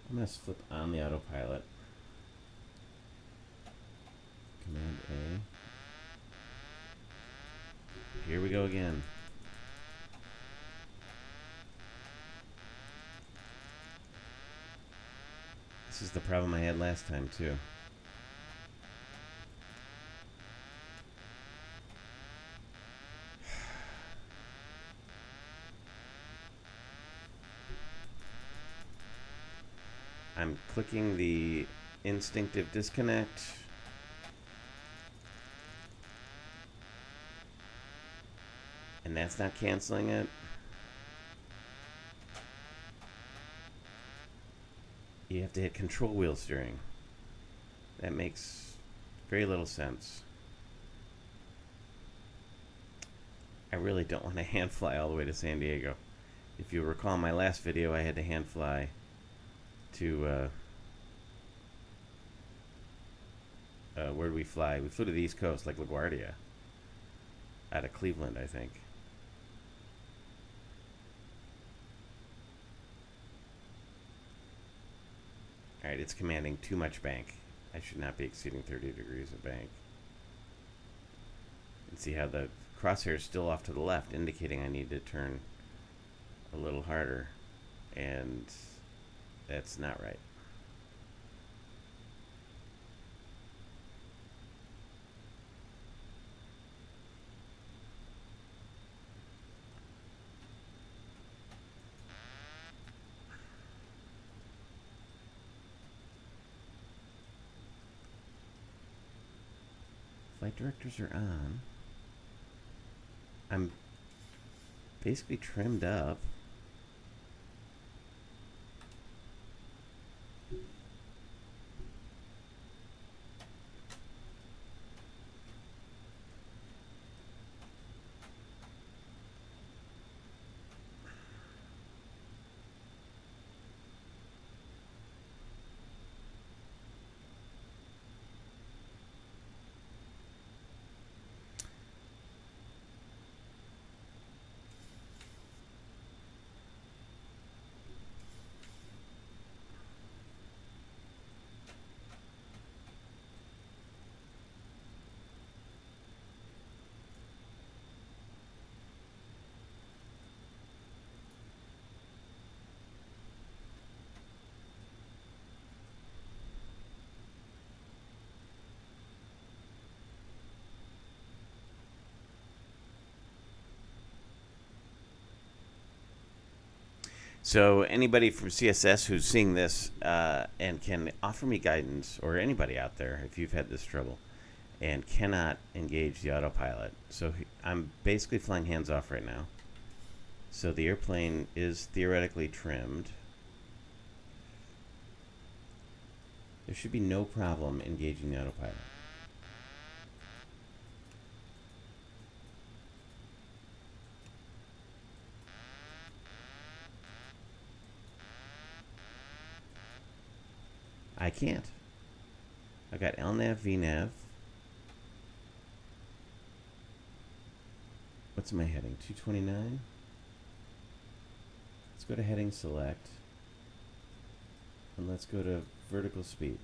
I'm going to flip on the autopilot. Command A. Here we go again. This is the problem I had last time too. I'm clicking the instinctive disconnect. And that's not canceling it. You have to hit control wheel steering. That makes very little sense. I really don't want to hand fly all the way to San Diego. If you recall my last video, I had to hand fly to where did we fly? We flew to the East Coast, like LaGuardia, out of Cleveland, I think. Alright, it's commanding too much bank. I should not be exceeding 30 degrees of bank. And see how the crosshair is still off to the left, indicating I need to turn a little harder. And that's not right. Flight directors are on. I'm basically trimmed up. So anybody from CSS who's seeing this and can offer me guidance, or anybody out there, if you've had this trouble and cannot engage the autopilot. So I'm basically flying hands off right now. So the airplane is theoretically trimmed. There should be no problem engaging the autopilot. I can't. I got LNAV, VNAV. What's my heading? 229? Let's go to heading select. And let's go to vertical speed.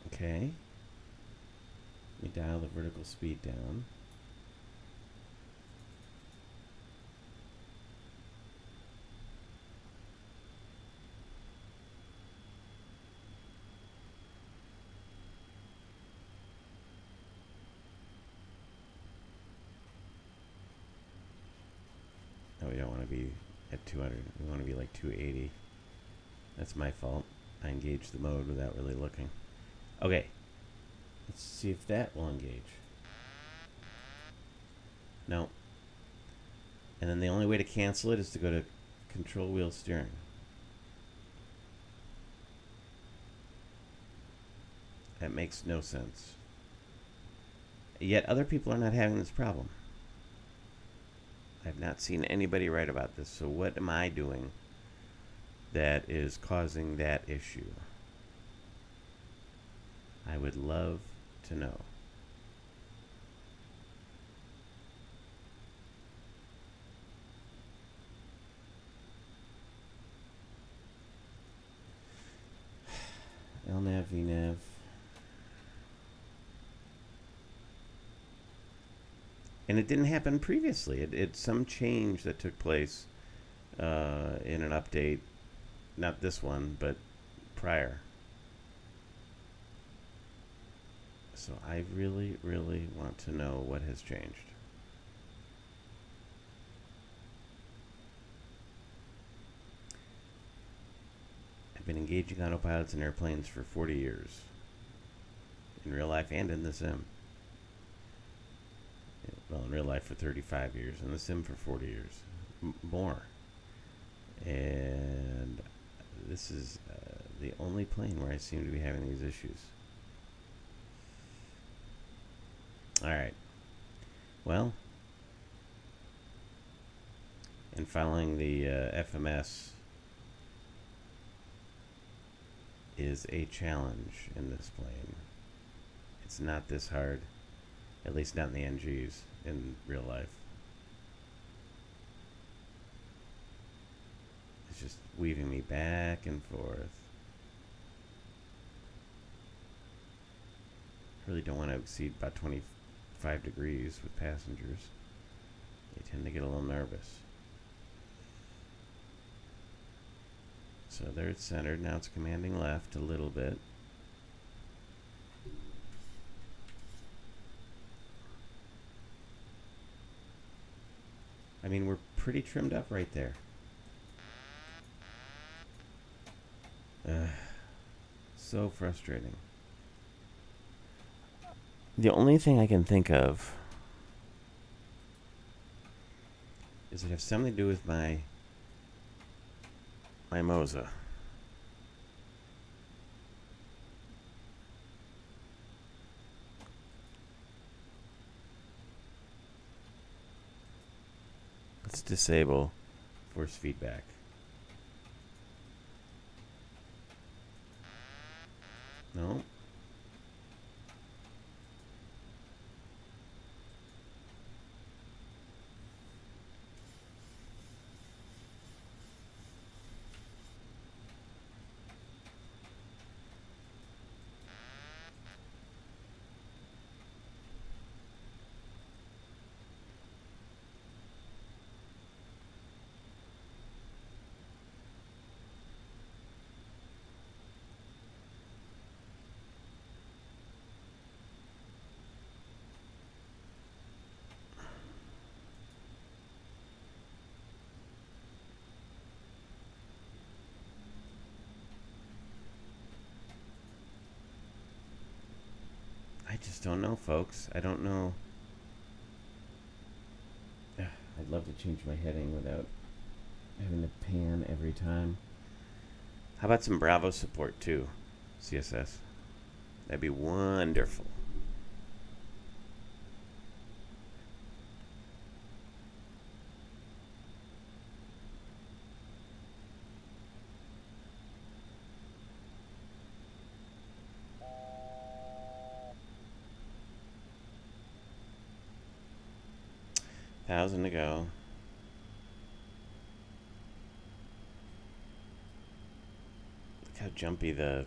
Okay. Let me dial the vertical speed down. No, we don't want to be at 200. We want to be like 280. That's my fault. I engaged the mode without really looking. Okay. Let's see if that will engage. No. And then the only way to cancel it is to go to control wheel steering. That makes no sense. Yet other people are not having this problem. I've not seen anybody write about this, so what am I doing that is causing that issue? I would love to know. LNAV, VNAV. And it didn't happen previously. It's some change that took place in an update. Not this one, but prior. So I really, really want to know what has changed. I've been engaging autopilots in airplanes for 40 years. In real life and in the sim. Well, in real life for 35 years. In the sim for 40 years. More. And this is the only plane where I seem to be having these issues. Alright. Well, and following the FMS is a challenge in this plane. It's not this hard, at least not in the NGs, in real life. It's just weaving me back and forth. Really don't want to exceed about 25 degrees with passengers. They tend to get a little nervous. So there it's centered. Now it's commanding left a little bit. I mean, we're pretty trimmed up right there. So frustrating. The only thing I can think of is it have something to do with my Moza. Let's disable force feedback. No. I just don't know, folks. I don't know. I'd love to change my heading without having to pan every time. How about some Bravo support too, CSS? That'd be wonderful. Thousand to go. Look how jumpy the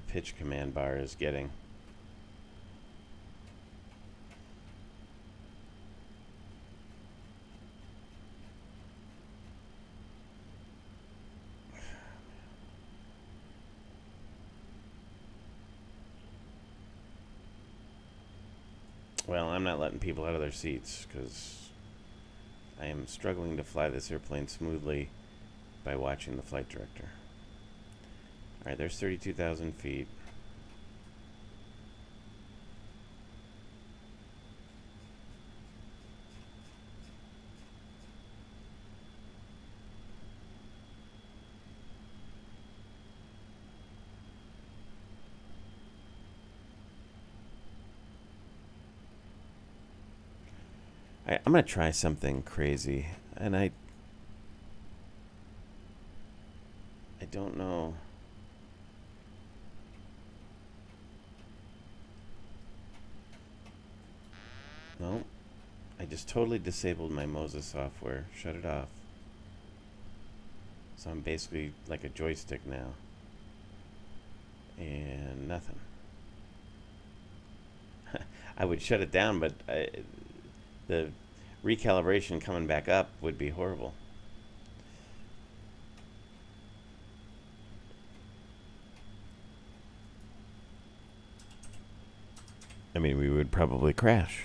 pitch command bar is getting. Well, I'm not letting people out of their seats because I am struggling to fly this airplane smoothly by watching the flight director. Alright, there's 32,000 feet. I'm going to try something crazy, and I don't know. No, I just totally disabled my Moza software, shut it off. So I'm basically like a joystick now, and nothing. I would shut it down, but the recalibration coming back up would be horrible. I mean, we would probably crash.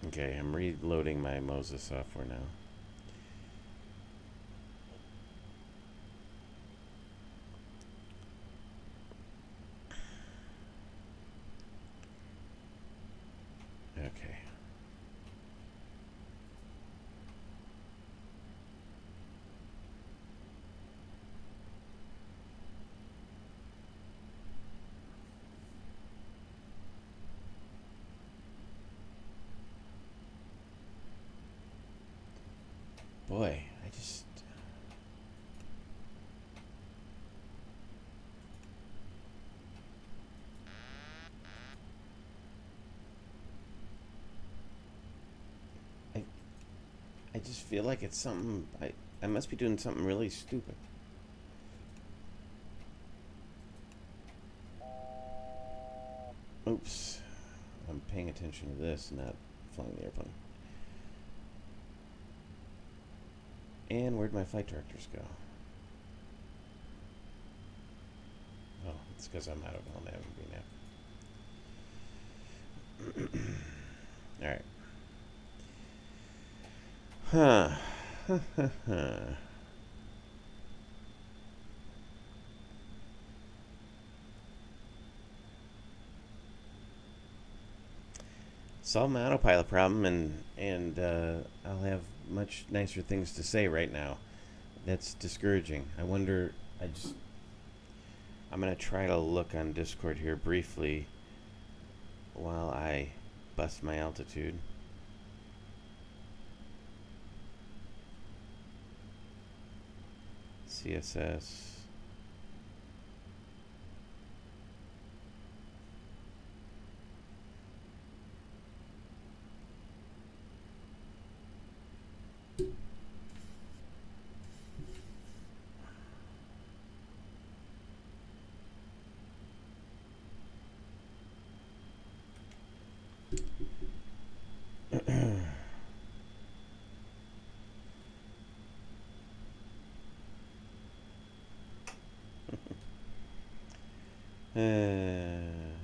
Okay, I'm loading my Moses software now. Okay. Boy, I just feel like it's something, I must be doing something really stupid. Oops. I'm paying attention to this, not flying the airplane. And where'd my flight directors go? Oh, it's because I'm out of LNAV and VNAV. Alright. Huh. Solve my autopilot problem, and I'll have much nicer things to say right now. That's discouraging. I wonder. I'm gonna try to look on Discord here briefly while I bust my altitude. CSS.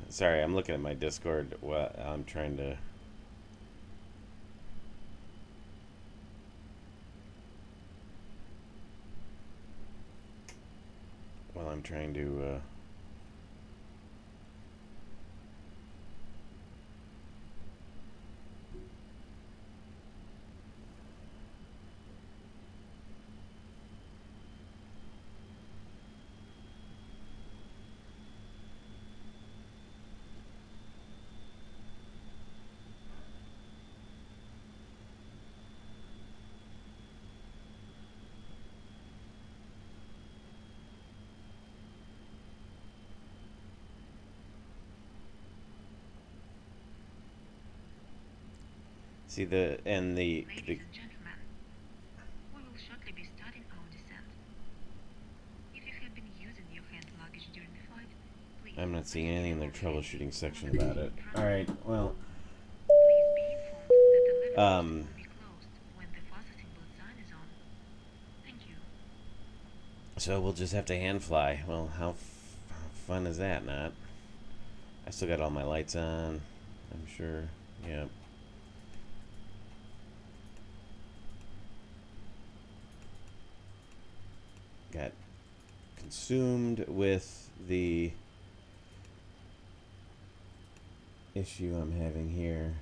Sorry, I'm looking at my Discord while I'm trying to. While I'm trying to. See the Ladies and gentlemen, we will shortly be starting our descent. If you have been using your hand luggage during the flight, please. I'm not seeing anything in their troubleshooting section about it. All right, well. Please be informed that the lever system will be closed when the fasten boot sign is on. Thank you. So we'll just have to hand fly. Well, how fun is that, not? I still got all my lights on, I'm sure. Yep. Got consumed with the issue I'm having here.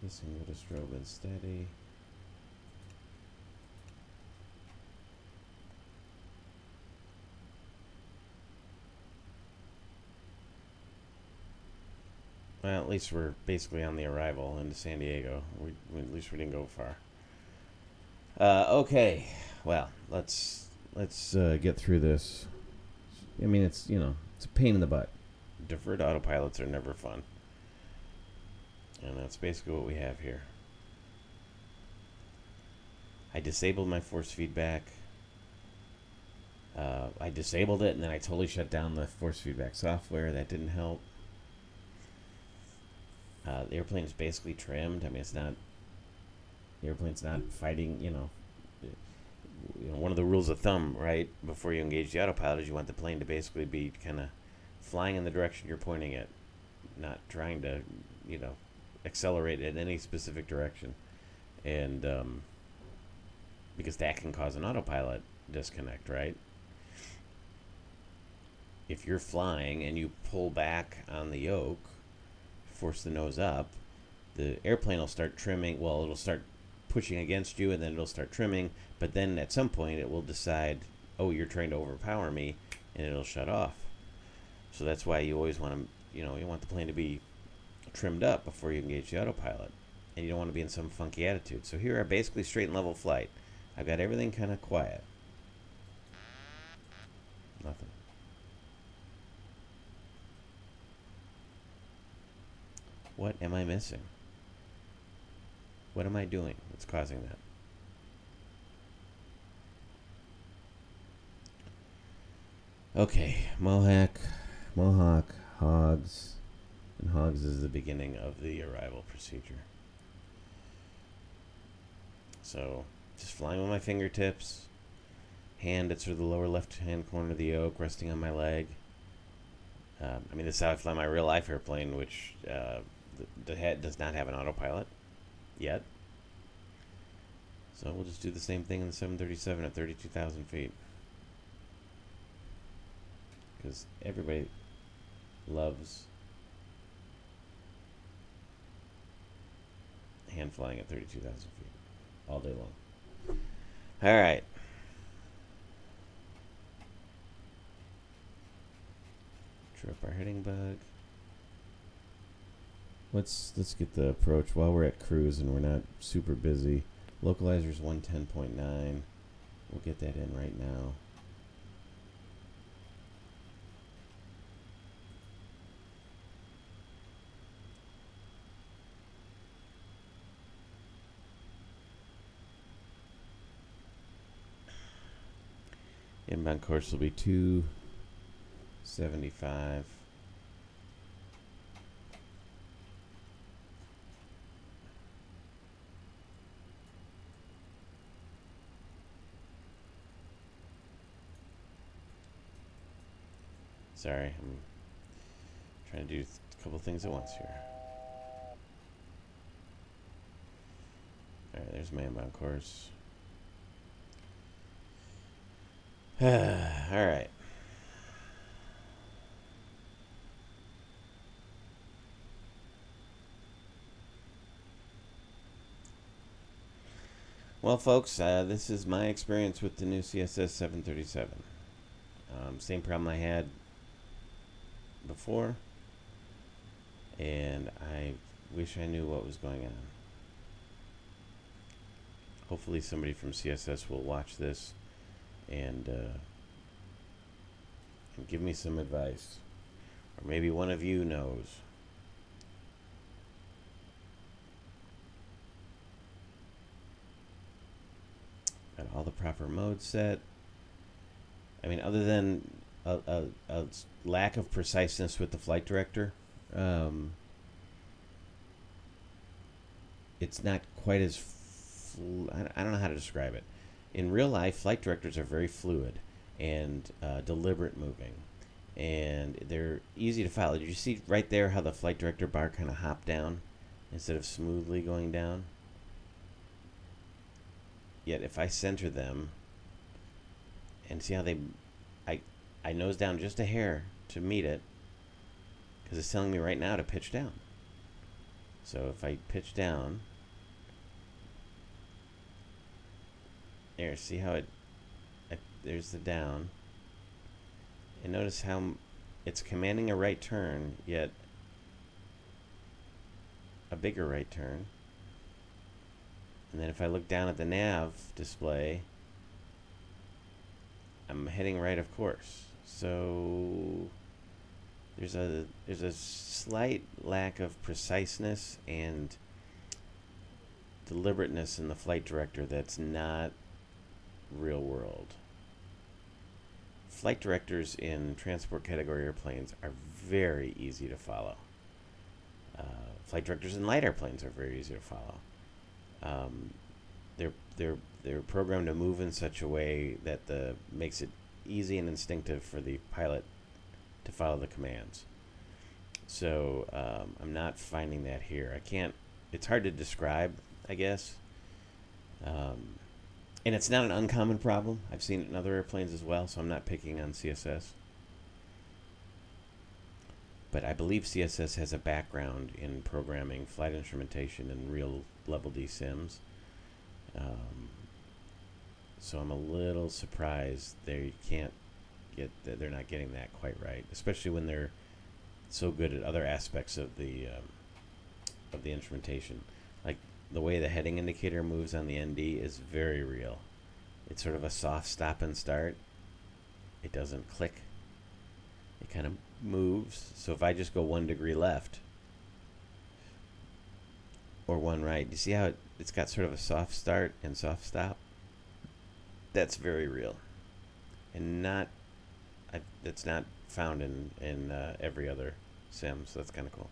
This can go to strobe and steady. Well, at least we're basically on the arrival into San Diego. At least we didn't go far. Okay, well, let's get through this. I mean, it's a pain in the butt. Deferred autopilots are never fun, and that's basically what we have here. I disabled my force feedback. I disabled it, and then I totally shut down the force feedback software. That didn't help. The airplane is basically trimmed. I mean, the airplane's not fighting, one of the rules of thumb, right, before you engage the autopilot is you want the plane to basically be kind of flying in the direction you're pointing it, not trying to, accelerate in any specific direction. and because that can cause an autopilot disconnect, right? If you're flying and you pull back on the yoke, force the nose up, the airplane will start trimming. Well, it'll start pushing against you, and then it'll start trimming. But then at some point, it will decide, oh, you're trying to overpower me, and it'll shut off. So that's why you always want to, you want the plane to be trimmed up before you engage the autopilot, and you don't want to be in some funky attitude. So here are basically straight and level flight. I've got everything kind of quiet. Nothing. What am I missing? What am I doing that's causing that? Okay, Mohawk, Hogs, and Hogs is the beginning of the arrival procedure. So, just flying with my fingertips, hand at sort of the lower left-hand corner of the yoke, resting on my leg. This is how I fly my real-life airplane, which the head does not have an autopilot yet. So we'll just do the same thing in the 737 at 32,000 feet. Because everybody loves hand flying at 32,000 feet all day long. All right. True up our heading bug. Let's get the approach while we're at cruise and we're not super busy. Localizer's 110.9. We'll get that in right now. Inbound course will be 275. Sorry, I'm trying to do a couple things at once here. Alright, there's my inbound course. Alright. Well, folks, this is my experience with the new CSS 737. Same problem I had before, and I wish I knew what was going on. Hopefully somebody from CSS will watch this and give me some advice, or maybe one of you knows. Got all the proper modes set. Other than a lack of preciseness with the flight director, it's not quite as I don't know how to describe it. In real life, flight directors are very fluid and deliberate moving, and they're easy to follow. Did you see right there how the flight director bar kind of hopped down instead of smoothly going down? Yet if I center them and see how I nose down just a hair to meet it, because it's telling me right now to pitch down. So if I pitch down, there, see how there's the down, and notice how it's commanding a right turn, yet a bigger right turn. And then if I look down at the nav display, I'm heading right, of course. So there's a slight lack of preciseness and deliberateness in the flight director that's not real world. Flight directors in transport category airplanes are very easy to follow. Flight directors in light airplanes are very easy to follow. They're programmed to move in such a way that makes it easy and instinctive for the pilot to follow the commands. So I'm not finding that here. It's hard to describe, I guess. And it's not an uncommon problem. I've seen it in other airplanes as well, so I'm not picking on CSS. But I believe CSS has a background in programming flight instrumentation and real level D sims. So I'm a little surprised they're not getting that quite right, especially when they're so good at other aspects of the instrumentation. Like the way the heading indicator moves on the ND is very real. It's sort of a soft stop and start. It doesn't click. It kind of moves. So if I just go 1 degree left or 1 right, you see how it's got sort of a soft start and soft stop? That's very real, and that's not found in every other sim, so that's kind of cool.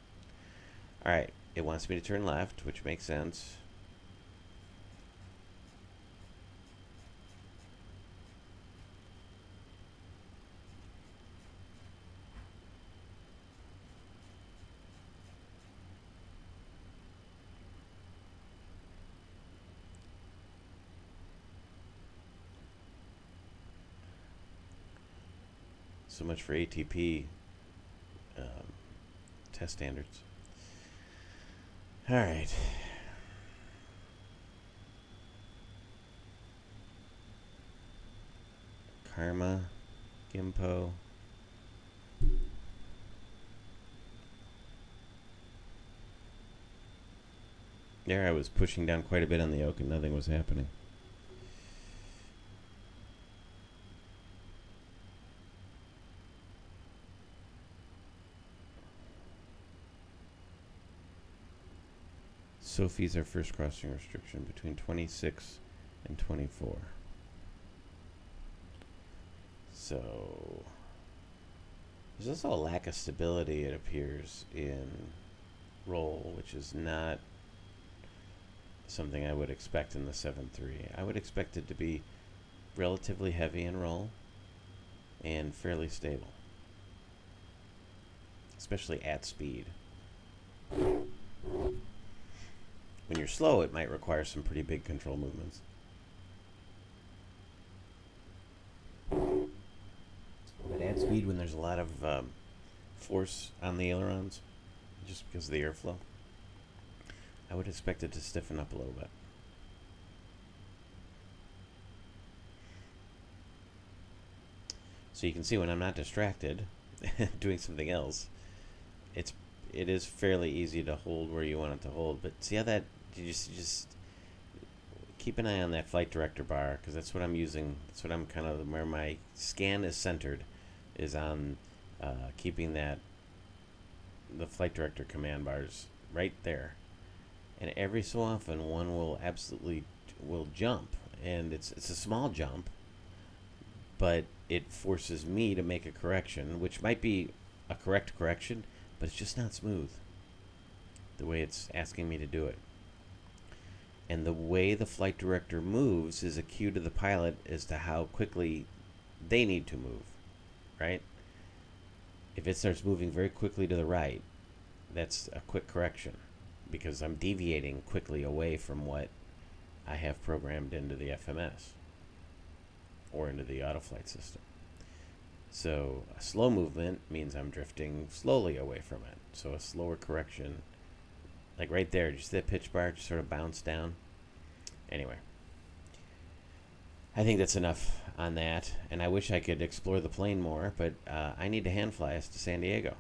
All right, it wants me to turn left, which makes sense. So much for ATP test standards. All right. Karma, Gimpo. There I was pushing down quite a bit on the yoke and nothing was happening. Sophie's our first crossing restriction between 26 and 24. So there's also a lack of stability, it appears, in roll, which is not something I would expect in the 7.3. I would expect it to be relatively heavy in roll and fairly stable, especially at speed. When you're slow, it might require some pretty big control movements. But at speed, when there's a lot of force on the ailerons, just because of the airflow, I would expect it to stiffen up a little bit. So you can see when I'm not distracted, doing something else, it is fairly easy to hold where you want it to hold. But see how that, you just keep an eye on that flight director bar, because that's what I'm using. That's what I'm kind of, where my scan is centered, is on keeping the flight director command bars right there. And every so often one will jump, and it's a small jump, but it forces me to make a correction, which might be a correct correction, but it's just not smooth the way it's asking me to do it. And the way the flight director moves is a cue to the pilot as to how quickly they need to move, right? If it starts moving very quickly to the right, that's a quick correction, because I'm deviating quickly away from what I have programmed into the FMS or into the autoflight system. So a slow movement means I'm drifting slowly away from it. So a slower correction, like right there, just that pitch bar just sort of bounced down. Anyway, I think that's enough on that, and I wish I could explore the plane more, but I need to hand fly us to San Diego.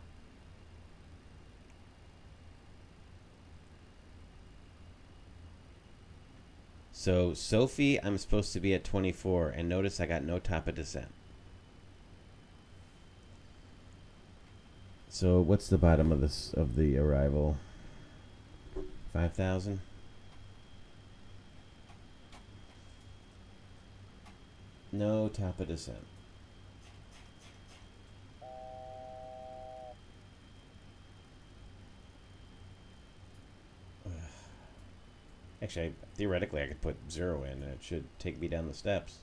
So Sophie, I'm supposed to be at 24, and notice I got no top of descent. So what's the bottom of the arrival? 5,000? No top of descent. Actually, theoretically, I could put 0 in, and it should take me down the steps.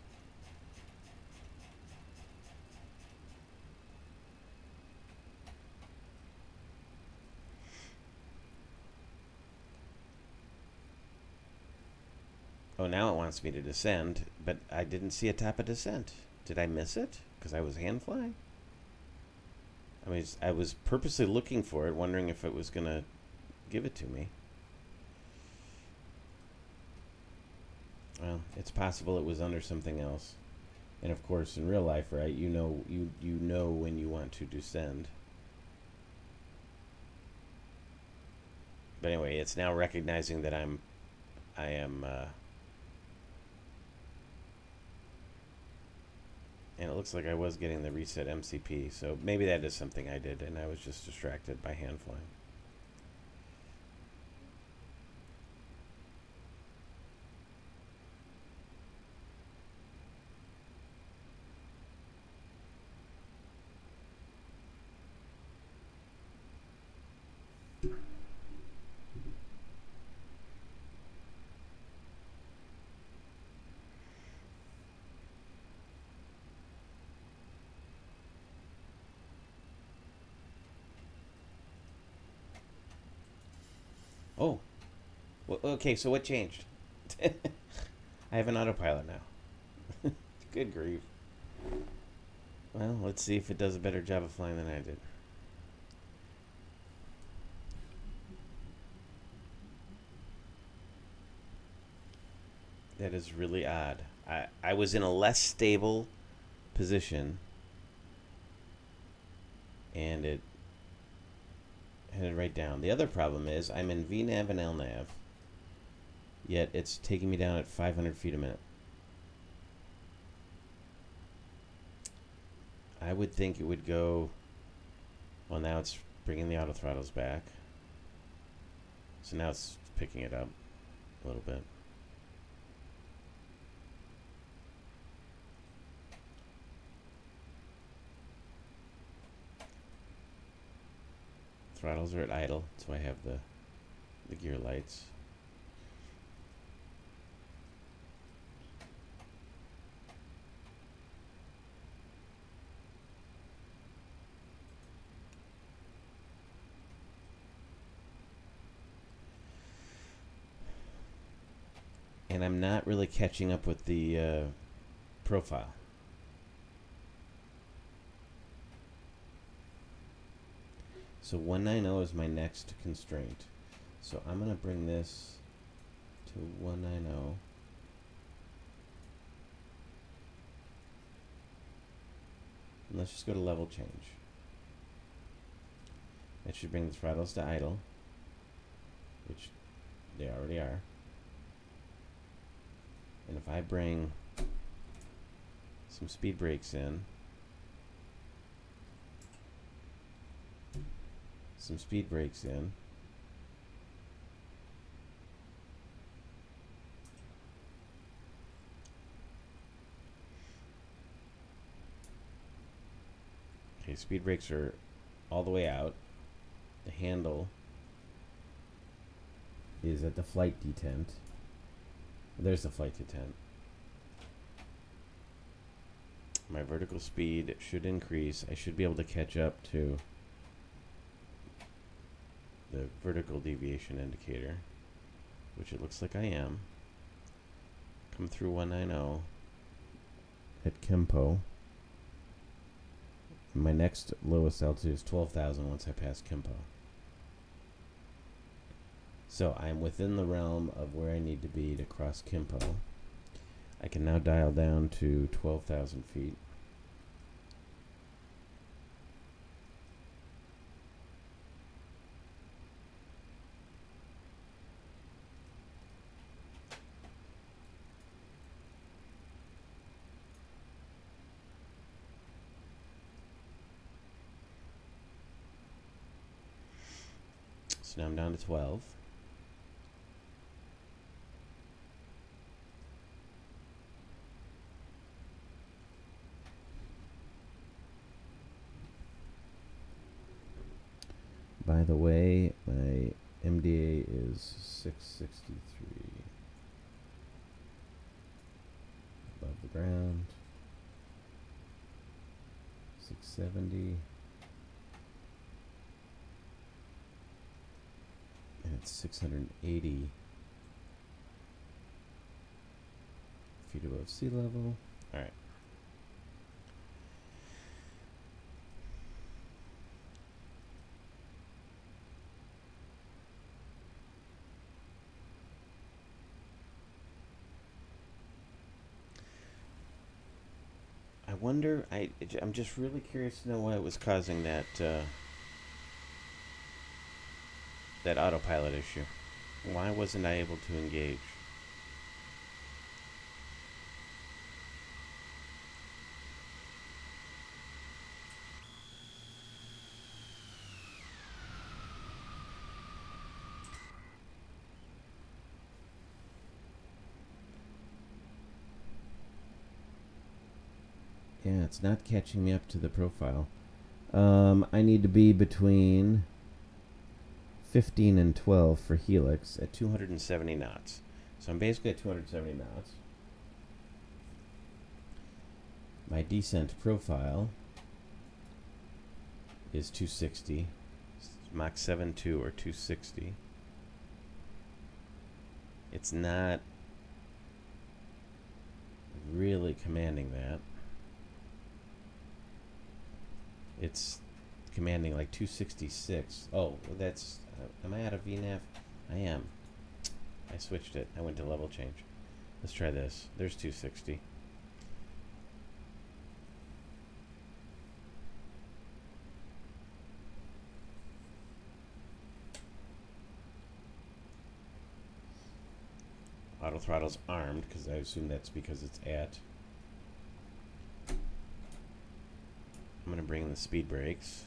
Oh, now it wants me to descend, but I didn't see a tap of descent. Did I miss it? Because I was hand flying? I was purposely looking for it, wondering if it was going to give it to me. Well, it's possible it was under something else. And of course, in real life, right, you know when you want to descend. But anyway, it's now recognizing that I am, and it looks like I was getting the reset MCP, so maybe that is something I did, and I was just distracted by hand flying. Oh, okay, so what changed? I have an autopilot now. Good grief. Well, let's see if it does a better job of flying than I did. That is really odd. I was in a less stable position, and it headed right down. The other problem is I'm in VNAV and LNAV, yet it's taking me down at 500 feet a minute. I would think it would go, well, now it's bringing the auto throttles back. So now it's picking it up a little bit. Throttles are at idle, so I have the gear lights. And I'm not really catching up with the profile. So 190 is my next constraint. So I'm going to bring this to 190. And let's just go to level change. That should bring the throttles to idle, which they already are. And if I bring some speed brakes in, okay, speed brakes are all the way out. The handle is at the flight detent. There's the flight detent. My vertical speed should increase. I should be able to catch up to the vertical deviation indicator, which it looks like I am. Come through 190. Hit Kimpo. And my next lowest altitude is 12,000 once I pass Kimpo. So I'm within the realm of where I need to be to cross Kimpo. I can now dial down to 12,000 feet. So now I'm down to 12. By the way, my MDA is 663 above the ground, 670, and it's 680 feet above sea level. All right. I wonder. I'm just really curious to know why it was causing that that autopilot issue. Why wasn't I able to engage? Yeah, it's not catching me up to the profile. I need to be between 15 and 12 for helix at 270 knots. So I'm basically at 270 knots. My descent profile is 260. Mach 7.2 or 260. It's not really commanding that. It's commanding like 266. Oh, that's... am I out of VNAV? I am. I switched it. I went to level change. Let's try this. There's 260. Auto throttle's armed, because I assume that's because it's at. I'm going to bring in the speed brakes.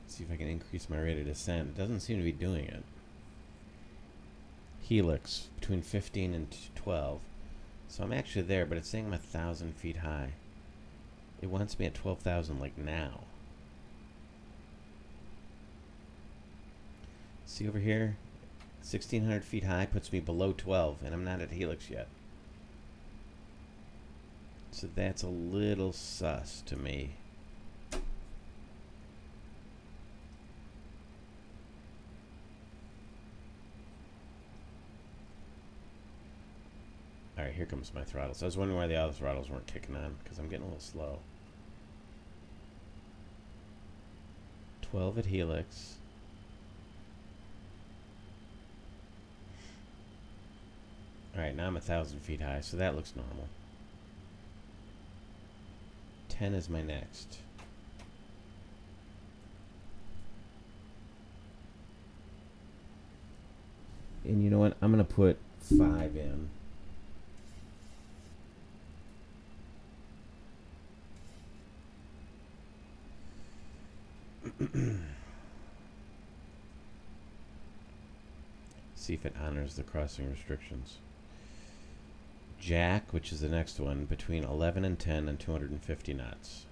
See if I can increase my rate of descent. It doesn't seem to be doing it. Helix, between 15 and 12. So I'm actually there, but it's saying I'm 1,000 feet high. It wants me at 12,000 like now. See over here? 1,600 feet high puts me below 12, and I'm not at helix yet. So that's a little sus to me. Alright, here comes my throttles. I was wondering why the other throttles weren't kicking on, because I'm getting a little slow. 12 at helix. Alright, now I'm 1,000 feet high, so that looks normal. 10 is my next. And you know what? I'm going to put 5 in. See if it honors the crossing restrictions. Jack, which is the next one, between 11 and 10 and 250 knots.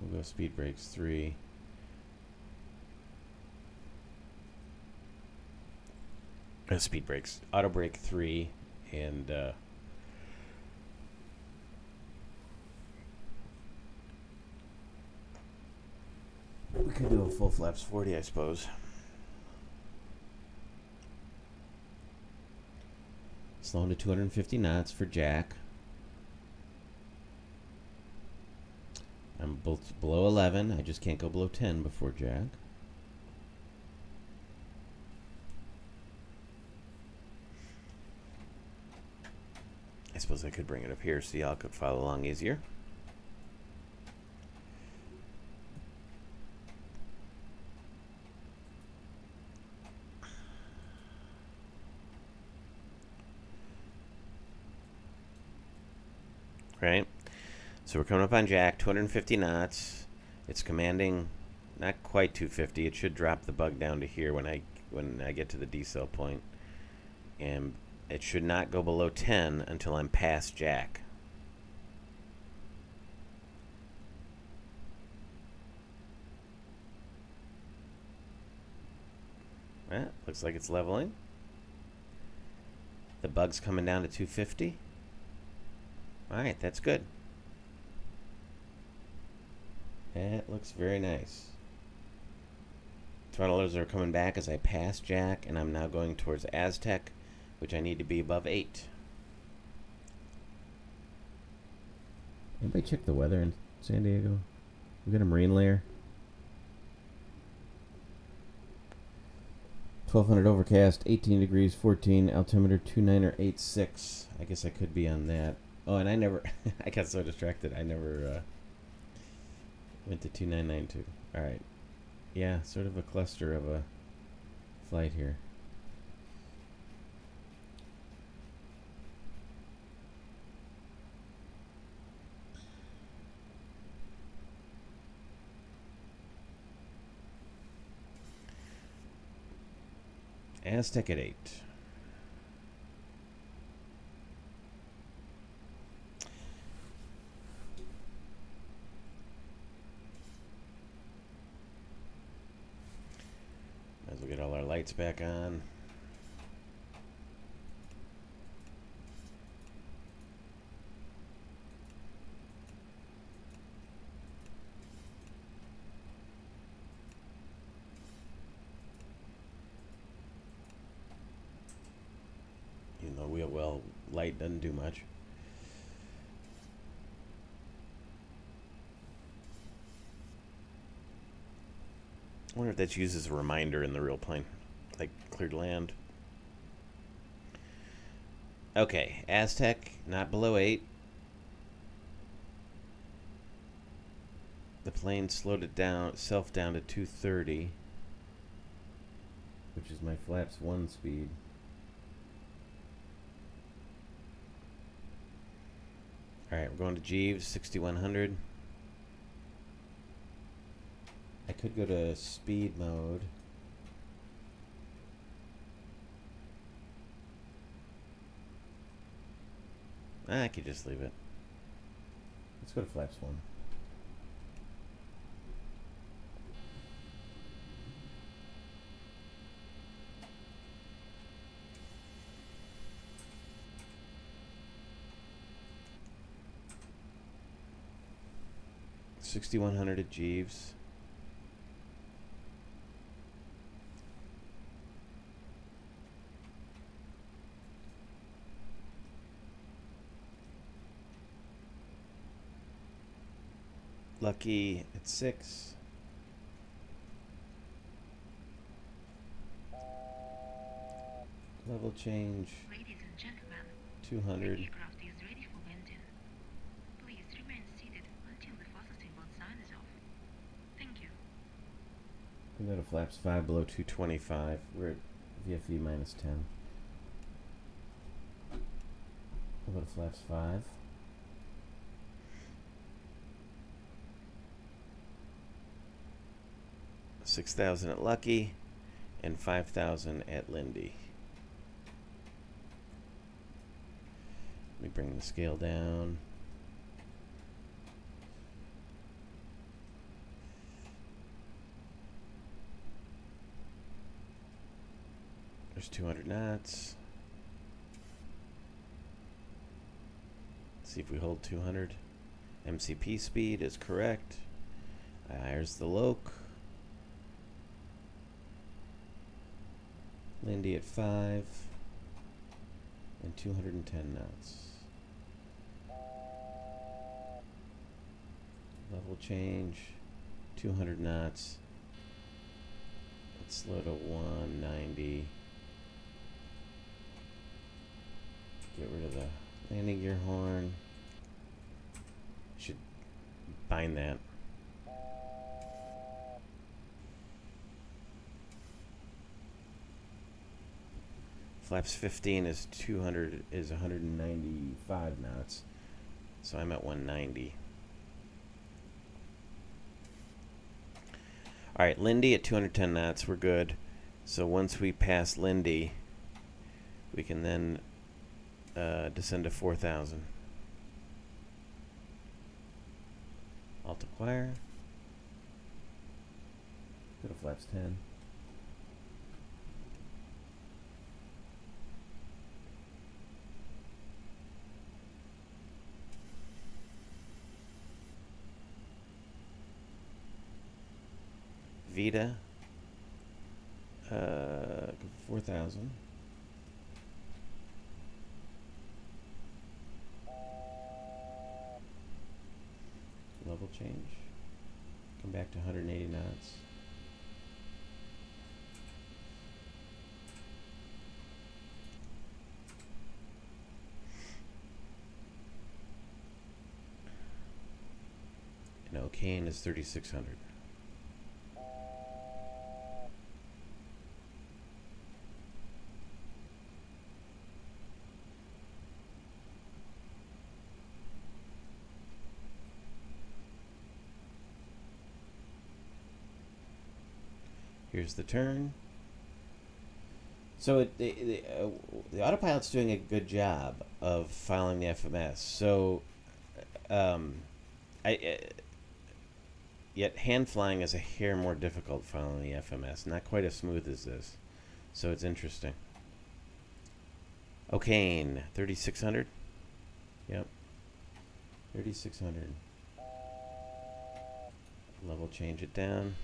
We'll go speed brakes 3. Speed brakes. Auto brake 3 and we could do a full flaps 40, I suppose. Slowing to 250 knots for Jack. I'm both below 11. I just can't go below 10 before Jack. I suppose I could bring it up here so y'all could follow along easier. Right? So we're coming up on Jack, 250 knots. It's commanding not quite 250. It should drop the bug down to here when I get to the decel point. And it should not go below 10 until I'm past Jack. Looks like it's leveling. The bug's coming down to 250. Alright, that's good. That looks very nice. Throttlers are coming back as I pass Jack, and I'm now going towards Aztec, which I need to be above 8. Anybody check the weather in San Diego? We got a marine layer. 1200 overcast, 18 degrees, 14, altimeter 2986. I guess I could be on that. Oh, and I never, I got so distracted, I never went to 2992. Alright. Yeah, sort of a cluster of a flight here. Aztec at 8. Might as well get all our lights back on. Even though wheel well light doesn't do much. I wonder if that's used as a reminder in the real plane, like cleared land. Okay, Aztec, not below 8. The plane slowed itself down to 230, which is my flaps 1 speed. Alright, we're going to Jeeves, 6100. I could go to speed mode. I could just leave it. Let's go to flaps 1. $6,100 at Jeeves. Lucky at 6. Level change. Ladies and gentlemen, 200. the aircraft is ready for landing. Please remain seated until the fastest inbound sign is off. Thank you. We go to flaps 5 below 225. We're at VFE minus 10. We'll go to flaps 5. $6,000 at Lucky and $5,000 at Lindy. Let me bring the scale down. There's 200 knots. Let's see if we hold 200. MCP speed is correct. There's the loc. Lindy at 5 and 210 knots. Level change 200 knots. Let's slow to 190. Get rid of the landing gear horn. Should bind that. Flaps 15 is 195 knots. So I'm at 190. Alright, Lindy at 210 knots, we're good. So once we pass Lindy, we can then descend to 4,000. Alt acquire. Go to flaps 10. Vita. 4,000. Level change. Come back to 180 knots. And O'Kane is 3,600. Here's the turn. So the autopilot's doing a good job of following the FMS. So, yet hand flying is a hair more difficult following the FMS. Not quite as smooth as this. So it's interesting. O'Kane, 3,600. Yep. 3,600. Level change it down.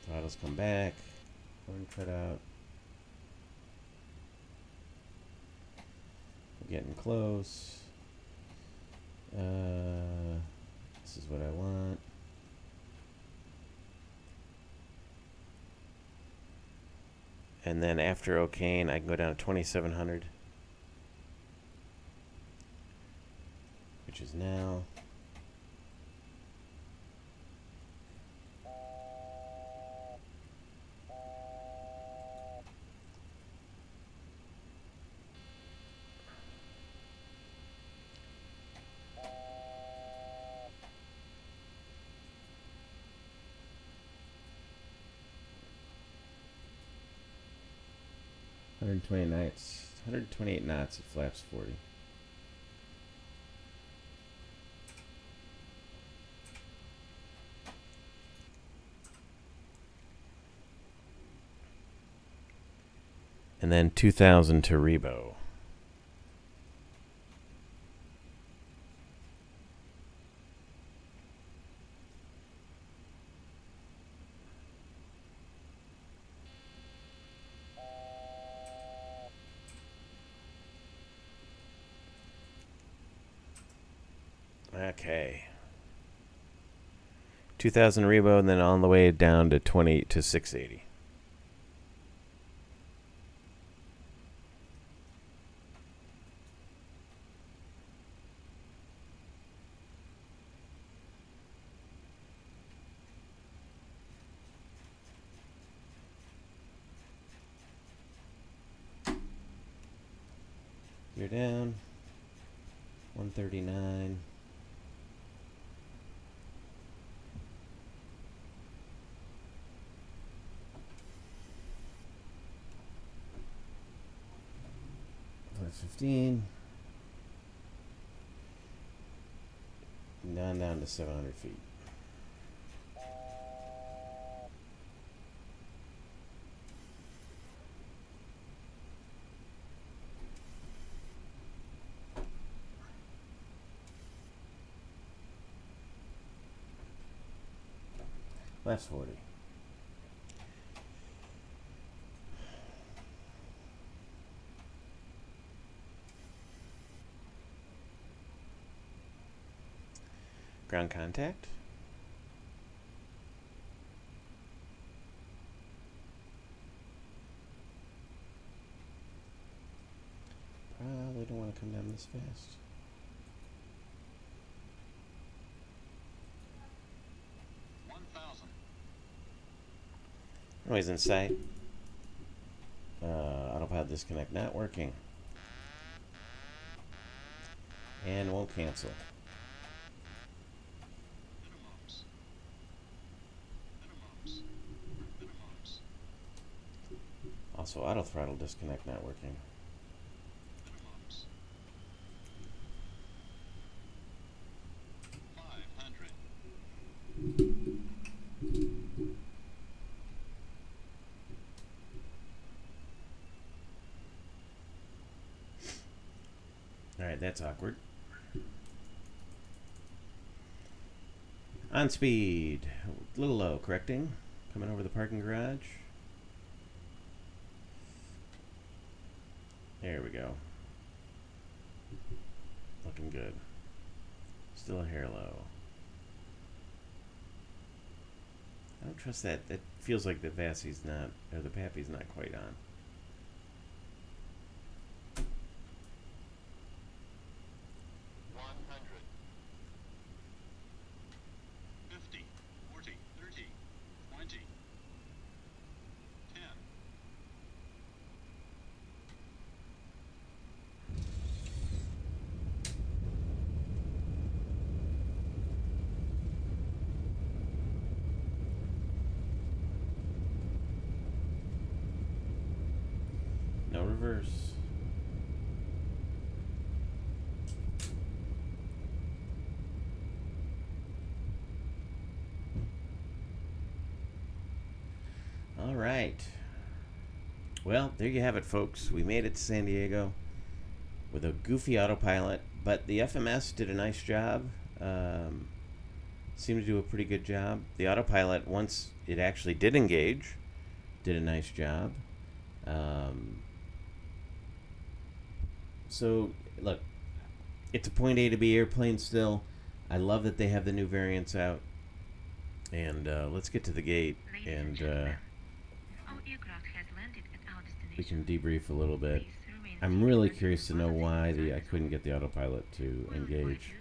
Throttles come back. Horn cut out. We're getting close. This is what I want. And then after O'Kane, I can go down to 2,700, which is now. Knots. 128 knots at flaps 40. And then 2,000 to Rebo. Okay. 2,000 Rebo, and then on the way down to 20 to 680. You're down. 139. Plus 15. Down to 700 feet. Last 40. Ground contact. Probably don't want to come down this fast. Noise in sight. Autopilot disconnect not working. And won't cancel. Also, auto throttle disconnect not working. Alright, that's awkward. On speed. A little low, correcting. Coming over the parking garage. There we go. Looking good. Still a hair low. I don't trust that. That feels like the Vassie's not, or the Pappy's not quite on. No reverse. All right. Well, there you have it, folks. We made it to San Diego with a goofy autopilot, but the FMS did a nice job. Seemed to do a pretty good job. The autopilot, once it actually did engage, did a nice job. So, look, it's a point A to B airplane still. I love that they have the new variants out. And let's get to the gate, and we can debrief a little bit. I'm really curious to know why I couldn't get the autopilot to engage.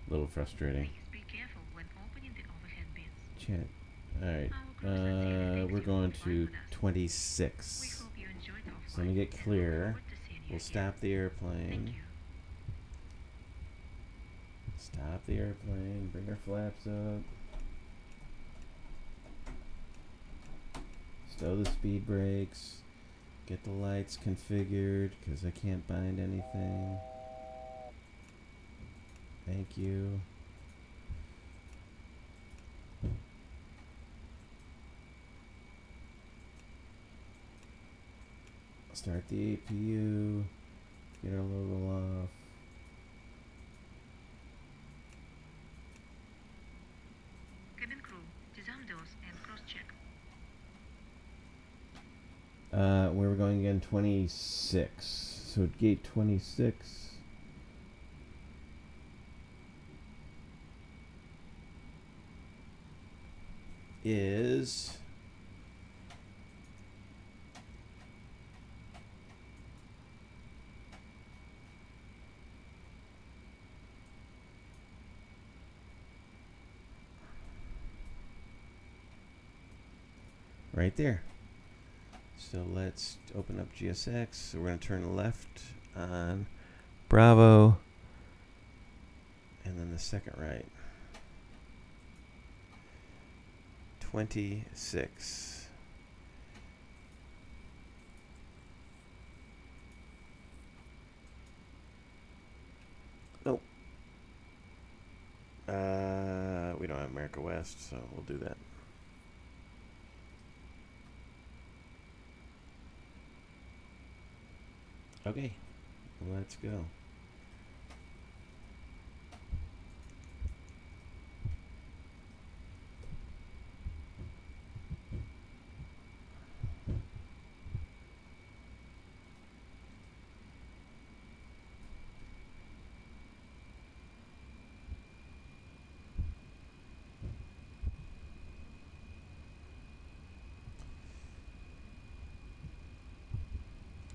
A little frustrating. Chat. Alright. We're going to 26. So let me get clear. We'll stop the airplane. Stop the airplane. Bring our flaps up. Stow the speed brakes. Get the lights configured because I can't bind anything. Thank you. Start the APU. Get our logo off. Cabin crew, disarm doors and cross-check. Where we're going again, 26. So at gate 26. Is right there. So let's open up GSX. So we're going to turn left on Bravo. And then the second right. 26. Nope. We don't have America West, so we'll do that. Okay, let's go.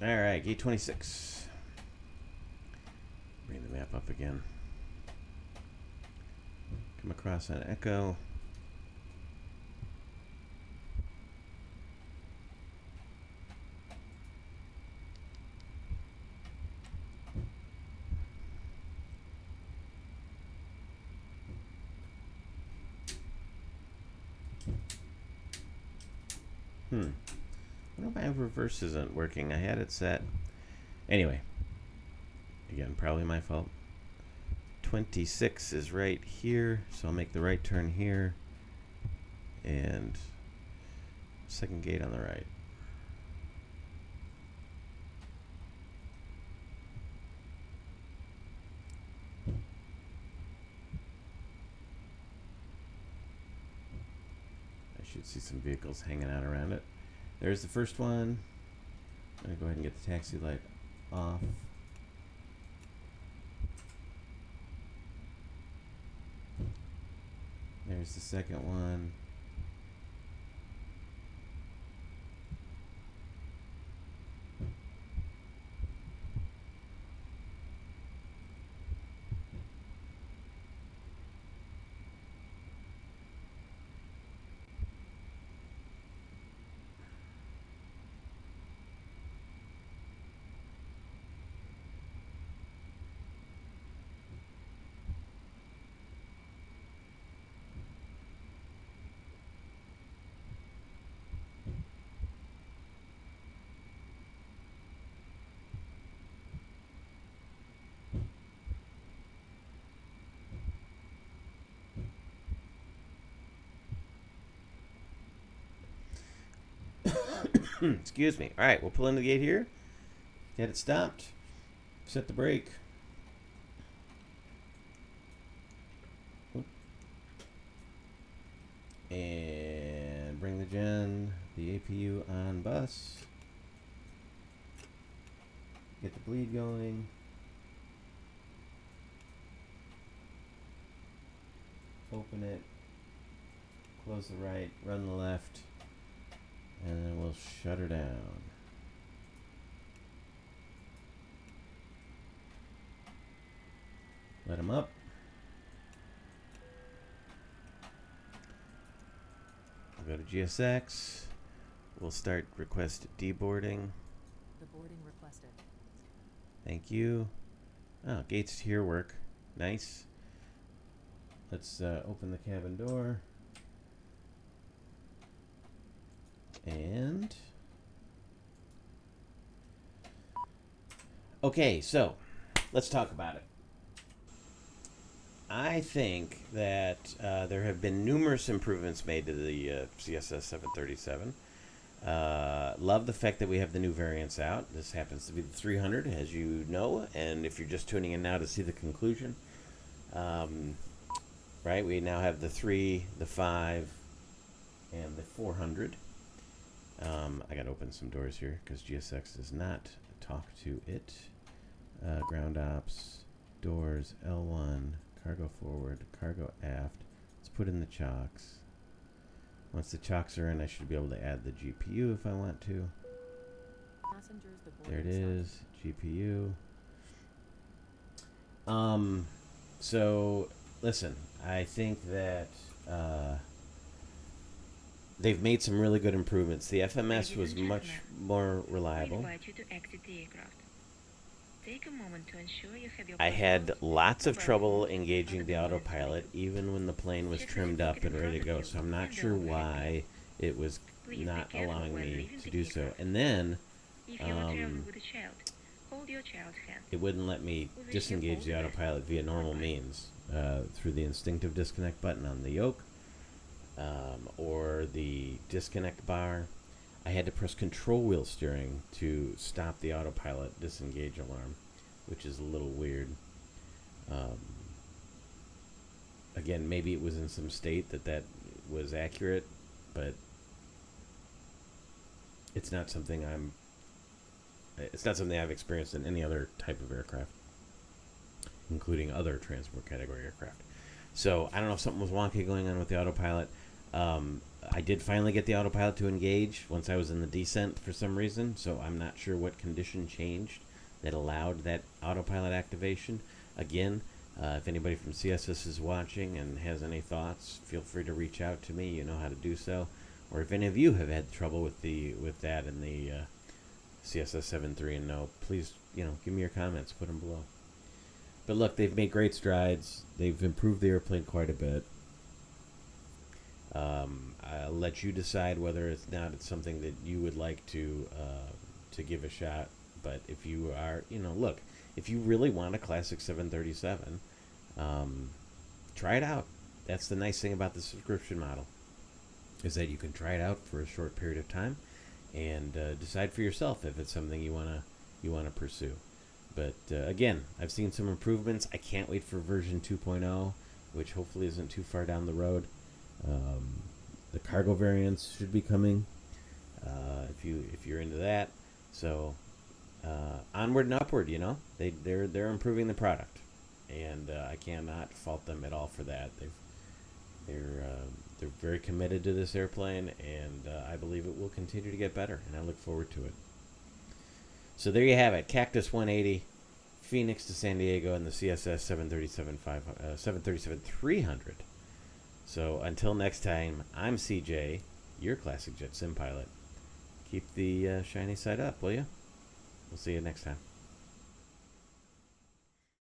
All right, gate 26. Bring the map up again. Come across on Echo. I wonder why reverse isn't working. I had it set. Anyway. Again, probably my fault. 26 is right here, so I'll make the right turn here. And second gate on the right. should see some vehicles hanging out around it. There's the first one. I'm going to go ahead and get the taxi light off. There's the second one. Excuse me. All right, we'll pull in the gate here. Get it stopped. Set the brake. And bring the the APU on bus. Get the bleed going. Open it. Close the right. Run the left. And then we'll shut her down. Let them up. We'll go to GSX. We'll start request deboarding. The boarding requested. Thank you. Oh, gates here work. Nice. Let's open the cabin door. And okay, so let's talk about it. I think that there have been numerous improvements made to the CSS 737. Love the fact that we have the new variants out. This happens to be the 300, as you know, and if you're just tuning in now to see the conclusion, right, we now have the 3, the 5, and the 400. I gotta open some doors here because GSX does not talk to it. Ground ops, doors, L1, cargo forward, cargo aft. Let's put in the chocks. Once the chocks are in, I should be able to add the GPU if I want to. Passengers There it deborted is, GPU. So listen, I think that they've made some really good improvements. The FMS was much more reliable. I had lots of trouble engaging the autopilot even when the plane was trimmed up and ready to go, so I'm not sure why it was not allowing me to do so. And then it wouldn't let me disengage the autopilot via normal means, through the instinctive disconnect button on the yoke, or the disconnect bar. I had to press control wheel steering to stop the autopilot disengage alarm, which is a little weird. Again, maybe it was in some state that was accurate, but it's not something I've experienced in any other type of aircraft, including other transport category aircraft. So I don't know if something was wonky going on with the autopilot. I did finally get the autopilot to engage once I was in the descent for some reason, so I'm not sure what condition changed that allowed that autopilot activation. Again, if anybody from CSS is watching and has any thoughts, feel free to reach out to me. You know how to do so. Or if any of you have had trouble with that in the CSS 7.3 and no, please, give me your comments. Put them below. But look, they've made great strides. They've improved the airplane quite a bit. I'll let you decide whether it's something that you would like to give a shot. But if you are, look, if you really want a classic 737, try it out. That's the nice thing about the subscription model, is that you can try it out for a short period of time and decide for yourself if it's something you wanna pursue. But again, I've seen some improvements. I can't wait for version 2.0, which hopefully isn't too far down the road. The cargo variants should be coming. If you're into that, so onward and upward. You know, they're improving the product, and I cannot fault them at all for that. They're very committed to this airplane, and I believe it will continue to get better, and I look forward to it. So there you have it, Cactus 180, Phoenix to San Diego, and the CSS 737-300. So until next time, I'm CJ, your classic jet sim pilot. Keep the shiny side up, will you? We'll see you next time.